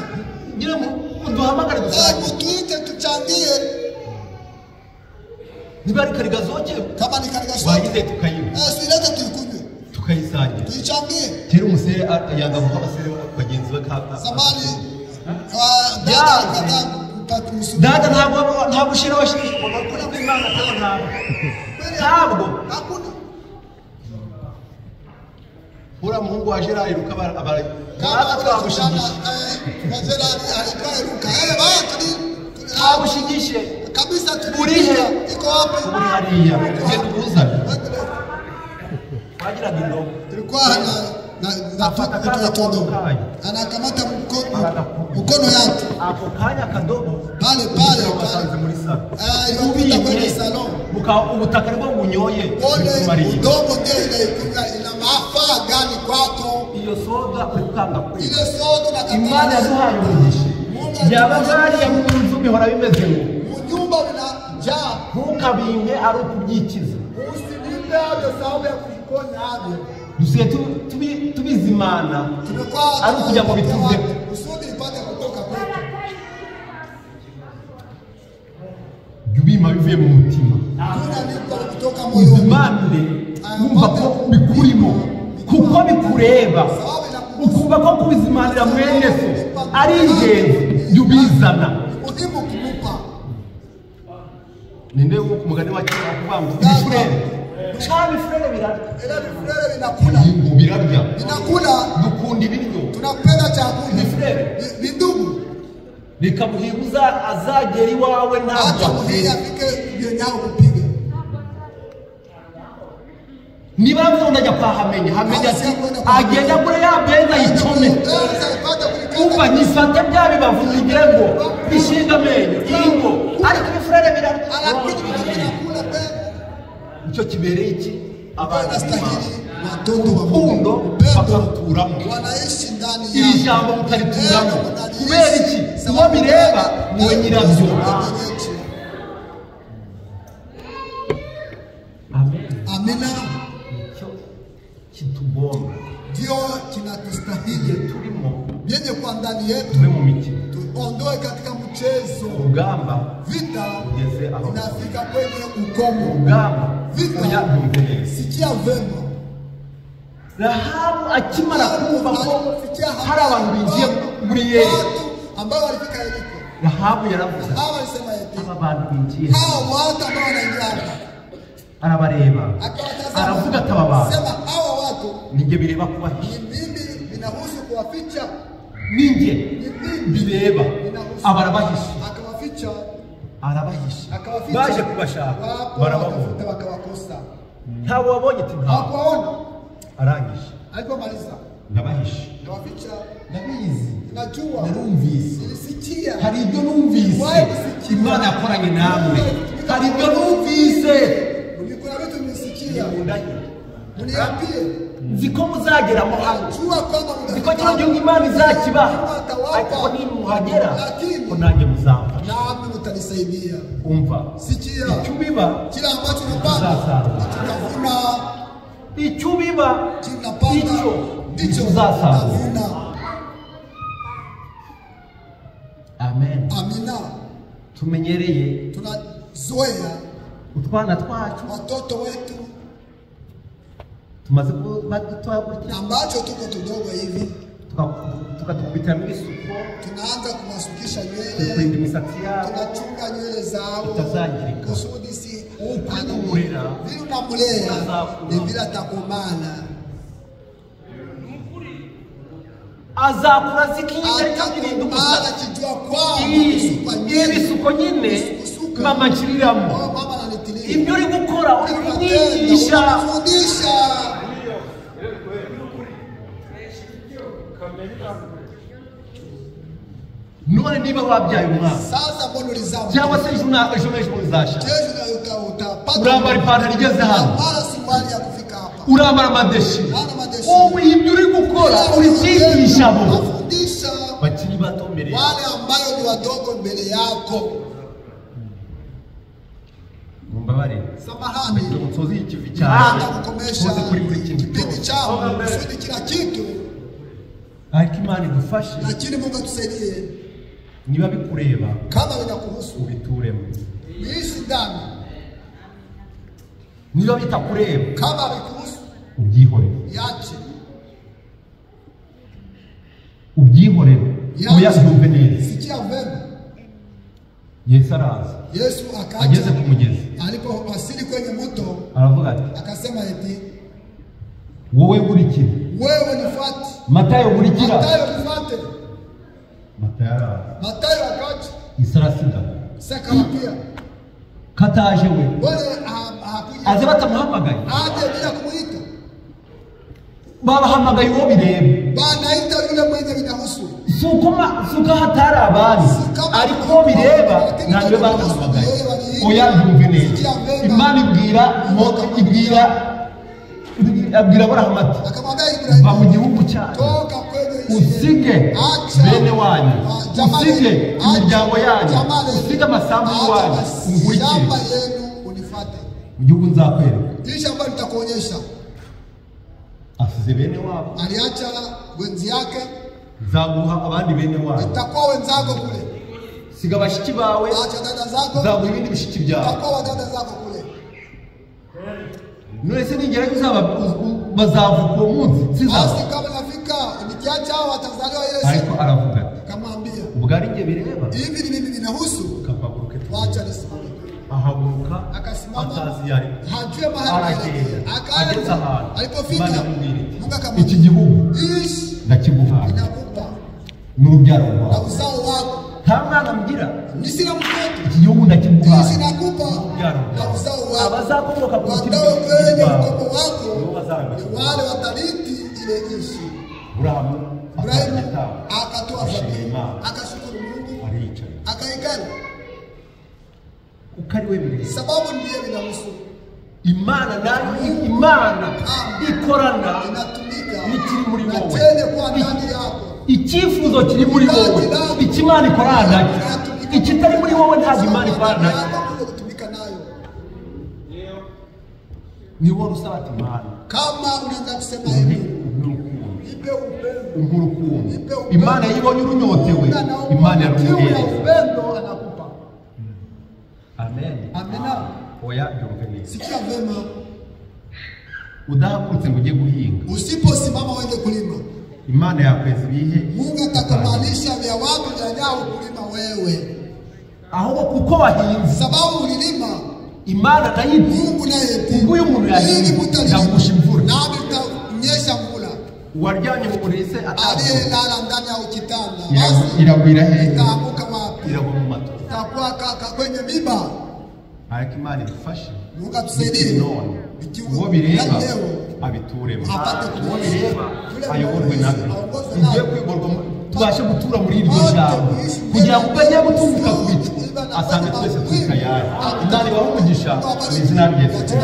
[SPEAKER 1] Ngira duhamagare gusangira.
[SPEAKER 2] Tuite tuchangie.
[SPEAKER 1] Niba ari kariga zoke.
[SPEAKER 2] Kama ni kariga zoke.
[SPEAKER 1] Wagize tukayinywa.
[SPEAKER 2] Silete tuyikunywe.
[SPEAKER 1] Tukayisangira.
[SPEAKER 2] Tuyichangie.
[SPEAKER 1] Kera umusere yanga muha abasere bagenzi be kapa.
[SPEAKER 2] Zamani
[SPEAKER 1] dada ntabwo ushira washirisha bakora ku Imana ntabwo ura muhungu wa Gerard ruka abari twagushigisha twagushigishe
[SPEAKER 2] kabisa
[SPEAKER 1] urihe
[SPEAKER 2] iko wapi
[SPEAKER 1] uri hariya genda ubuzane wagira ngo
[SPEAKER 2] tulikuwa na mtoto anakamata mkono yake
[SPEAKER 1] ako kanya kadogo
[SPEAKER 2] pale
[SPEAKER 1] basanze muri salo
[SPEAKER 2] yuko kwenye salon
[SPEAKER 1] ubutaka rwo bunyoye
[SPEAKER 2] udongo ndio ina maafa gani kwako
[SPEAKER 1] iyo soda ukanga kuri
[SPEAKER 2] ile soda na
[SPEAKER 1] Imana yaduhaye umugisha byabagari ya munzu bihora bimeze ngo
[SPEAKER 2] nyumba binajaa
[SPEAKER 1] ntukabinge ari ukubyikiza
[SPEAKER 2] usininde abyo sababu ya kuikonya abyo
[SPEAKER 1] dusiye tubizimana ari kujya ngo bituze
[SPEAKER 2] usudi ipate kutoka kwetu
[SPEAKER 1] jubima bivuye mu mutima
[SPEAKER 2] kutoka moyo
[SPEAKER 1] uzimane wumva ko bikurimo kuko bikureba ukumva ko kubizimanira mwene so ari ingenzi jubizana
[SPEAKER 2] muhimu kumupa
[SPEAKER 1] ninde wo ku mugani wa kera kubangu ifurere cyane ifurere
[SPEAKER 2] binakula binakula
[SPEAKER 1] dukunda ibiryo
[SPEAKER 2] tunapenda chakula
[SPEAKER 1] ifurere
[SPEAKER 2] bindugu
[SPEAKER 1] nikamuhibuza azagera iwawe ntabwo
[SPEAKER 2] afike byenyao kupiga
[SPEAKER 1] niba muzajya kwahamenya ati agenda kure ya benza yicome umva nyifate bya bibavu ngire ngo bishinga amenyo ingo ariko ifurere
[SPEAKER 2] binakula pe
[SPEAKER 1] icyo kibereye iki
[SPEAKER 2] abana stahili watoto
[SPEAKER 1] wakundo bakaturamo
[SPEAKER 2] wanaishi ndani ya
[SPEAKER 1] iri jambo mukarituramo kubera iki uwo bireba niwe nyirabyo.
[SPEAKER 2] Amina.
[SPEAKER 1] Kitubona
[SPEAKER 2] ndio kinatustahili
[SPEAKER 1] turimo
[SPEAKER 2] yenye kwa ndani yetu
[SPEAKER 1] tuwe mu miki
[SPEAKER 2] tuondoe katika mchezo
[SPEAKER 1] ugamba
[SPEAKER 2] vita
[SPEAKER 1] ugeze aho
[SPEAKER 2] inafika kwenye ukomo
[SPEAKER 1] ugamba
[SPEAKER 2] vita sikia vema
[SPEAKER 1] Rahabu akimara kumva ko hari abantu binjiye muri Yesu
[SPEAKER 2] ambao walifika Yeriko
[SPEAKER 1] Rahabu yaravuze
[SPEAKER 2] hawa alisema eti
[SPEAKER 1] aba bantu binjiye
[SPEAKER 2] hao watu ambao wanaingia
[SPEAKER 1] arabareba aravuga ati aba bantu
[SPEAKER 2] sema hawa watu
[SPEAKER 1] ninge bireba kubahisha
[SPEAKER 2] mimi binahusu kuwaficha
[SPEAKER 1] ninge bireba abarabahisha
[SPEAKER 2] akawaficha
[SPEAKER 1] arabahisha baje kubashaka barababona
[SPEAKER 2] bakawakosa
[SPEAKER 1] ntabwo wabonye ati
[SPEAKER 2] hakuwaona
[SPEAKER 1] arangije
[SPEAKER 2] alipomaliza
[SPEAKER 1] ndabahisha
[SPEAKER 2] ndawaficha
[SPEAKER 1] ndabizi
[SPEAKER 2] najua
[SPEAKER 1] narumvise
[SPEAKER 2] nilisikia
[SPEAKER 1] hari ibyo numvise Imana yakoranye namwe hari ibyo numvise
[SPEAKER 2] kuna vitu nilisikia
[SPEAKER 1] ndahira
[SPEAKER 2] uniambie
[SPEAKER 1] ziko muzagera mu hano
[SPEAKER 2] jua kwamba
[SPEAKER 1] ziko kino gihugu Imana izakibaha ariko nimuhagera ko nanjye muzamfasha
[SPEAKER 2] namwe mutanisaidia
[SPEAKER 1] umva
[SPEAKER 2] sikia
[SPEAKER 1] icyubiba
[SPEAKER 2] kila ambacho unapanda tutavuna
[SPEAKER 1] icyubiba
[SPEAKER 2] tunapanda
[SPEAKER 1] ndicho uzasarura. Amen.
[SPEAKER 2] Amina.
[SPEAKER 1] Tumenyereye
[SPEAKER 2] tunazoea
[SPEAKER 1] utwana twacu
[SPEAKER 2] watoto wetu
[SPEAKER 1] tumaze kubatwa gutya
[SPEAKER 2] ambacho tuko tudogo hivi
[SPEAKER 1] tukatubita n'isuko
[SPEAKER 2] tunaanza kumasukisha nywele
[SPEAKER 1] kurinda imisatsi yao
[SPEAKER 2] tunachunga nywele zao
[SPEAKER 1] tutazangirika
[SPEAKER 2] kusudi
[SPEAKER 1] ukumurera
[SPEAKER 2] vile unamulea ni vile atakomana.
[SPEAKER 1] azakura zikinga rikakirinda umusaza
[SPEAKER 2] kijua kwao
[SPEAKER 1] ibisuko nyine mama nshyiriramo ibyo uri gukora uri kumwigisha none niba wabyaye umwana cyangwa se ejo uzasha urambara ipantaro igeze hano urambara amadeshi ubu ibyo uri gukora uri kwigisha abo bakiri bato mbere
[SPEAKER 2] wale ambayo ni wadogo mbele yako.
[SPEAKER 1] Mumbabare
[SPEAKER 2] samahani
[SPEAKER 1] msozi ikivi cyane
[SPEAKER 2] kukomesha kipindi chao kusudi kila kitu
[SPEAKER 1] akimani dufashe
[SPEAKER 2] lakini Mungu atusaidie.
[SPEAKER 1] Niba bikureba
[SPEAKER 2] kama binakuhusu
[SPEAKER 1] ubituremo
[SPEAKER 2] ishi ndani,
[SPEAKER 1] niba bitakureba
[SPEAKER 2] kama bikuhusu
[SPEAKER 1] ubyihore
[SPEAKER 2] yache
[SPEAKER 1] ubyihorere uyabyumve neza.
[SPEAKER 2] Sikia vema.
[SPEAKER 1] Yesu araza.
[SPEAKER 2] Yesu akaja
[SPEAKER 1] ageze ku mugezi,
[SPEAKER 2] alipowasili kwenye mto
[SPEAKER 1] aravuga ati
[SPEAKER 2] akasema eti
[SPEAKER 1] wowe gurikira,
[SPEAKER 2] wewe nifuate.
[SPEAKER 1] Matayo gurikira,
[SPEAKER 2] Matayo nifuate.
[SPEAKER 1] Matayo
[SPEAKER 2] akaja
[SPEAKER 1] Israsida
[SPEAKER 2] saka wapia
[SPEAKER 1] kataje we
[SPEAKER 2] wale
[SPEAKER 1] aze batamuhamagaye
[SPEAKER 2] aje bila kumuita,
[SPEAKER 1] babahamagaye uwo bireba
[SPEAKER 2] banaita yule mwenye binahusu
[SPEAKER 1] suka hatari abandi ariko bireba ntabwo bamuhamagaye. Oya byumve neza, Imana abwira Aburahamu ati va mu gihugu cyacu usige bene wanyu, usige imiryango yanyu, usige amasambu y'wanyu, unkurikire mu gihugu nzakwereka. Asize bene wabo,
[SPEAKER 2] aliacha wenzi yake,
[SPEAKER 1] nzaguha abandi bene wabo,
[SPEAKER 2] itakuwa wenzako kule.
[SPEAKER 1] Siga bashiki bawe,
[SPEAKER 2] acha dada zako,
[SPEAKER 1] nzaguha ibindi bishiki byawe,
[SPEAKER 2] itakuwa dada zako kule.
[SPEAKER 1] None se ningerageza bazavuga uwo munsi sizaza.
[SPEAKER 2] Basi kama nafika nikiacha hao watazaliwa ile siku.
[SPEAKER 1] Ariko aravuga
[SPEAKER 2] Kamwambia
[SPEAKER 1] ubwo nge bireba
[SPEAKER 2] hivi ni mimi ninahusu,
[SPEAKER 1] kapaguruke
[SPEAKER 2] wacha nisimame.
[SPEAKER 1] Ahaguruka
[SPEAKER 2] akasimama,
[SPEAKER 1] atazi yari
[SPEAKER 2] hajue mahali
[SPEAKER 1] ageze ahantu
[SPEAKER 2] alipofika
[SPEAKER 1] Mungu akamwambia iki gihugu ndakiguha,
[SPEAKER 2] ninakupa
[SPEAKER 1] n'urubyaro
[SPEAKER 2] na
[SPEAKER 1] rwawe,
[SPEAKER 2] uzao wako.
[SPEAKER 1] nta mwana mgira,
[SPEAKER 2] nisina mtoto,
[SPEAKER 1] iki gihugu ndakiguha,
[SPEAKER 2] ninakupa na uzao wako.
[SPEAKER 1] abazakomoka ku mutima
[SPEAKER 2] kwenye mkopo wako
[SPEAKER 1] ni
[SPEAKER 2] wale wataliti ile nchi.
[SPEAKER 1] Abrahamu
[SPEAKER 2] akatoa zabibu, akashukuru Mungu, akaikana
[SPEAKER 1] ukari we
[SPEAKER 2] sababu ndiye binahusu.
[SPEAKER 1] Imana nayo Imana ikorana
[SPEAKER 2] inatumika
[SPEAKER 1] n'ikiri muri wowe,
[SPEAKER 2] tene kwa ndani yako,
[SPEAKER 1] icyifuzo kiri muri wowe, ikimana ikorana ikitari muri wowe ntabwo Imana ikorana
[SPEAKER 2] kutumika nayo.
[SPEAKER 1] ni wowe usaba Imana
[SPEAKER 2] kama unaanza kusema hivi ipe upendo,
[SPEAKER 1] Imana yibonye urunyotewe, Imana yarumuhereza
[SPEAKER 2] upendo anakupa.
[SPEAKER 1] Amen.
[SPEAKER 2] Amina.
[SPEAKER 1] Oya byumve neza,
[SPEAKER 2] sikia vema.
[SPEAKER 1] udahagurutse ngo ujye guhinga,
[SPEAKER 2] usiposimama uende kulima,
[SPEAKER 1] Imana yakweza ibihe,
[SPEAKER 2] Mungu atakumalisha vya watu vyajao kulima wewe,
[SPEAKER 1] ahubwo kuko wahinze,
[SPEAKER 2] sababu ulilima
[SPEAKER 1] Imana nayo
[SPEAKER 2] Mungu naye
[SPEAKER 1] uyu muntu yahinze yagusha imvura,
[SPEAKER 2] nawe utanyesha mvula.
[SPEAKER 1] Waryamye mu burese
[SPEAKER 2] aliyelala ndani ya kitanda
[SPEAKER 1] iragwira hehe,
[SPEAKER 2] itaanguka wapi?
[SPEAKER 1] iragwa mu mato,
[SPEAKER 2] itakuwa kwenye miba.
[SPEAKER 1] ariko Imana idufashe,
[SPEAKER 2] Mungu atusaidie
[SPEAKER 1] uwo bireba abituremo, uwo bireba ayoborwe nabyo, tugiye kwigorwa tubashe gutura muri iryo jambo kugira ngo utagiye gutunguka ku bicu asange twese twikayaya. Imana ibahe umugisha mu izina rya Yesu.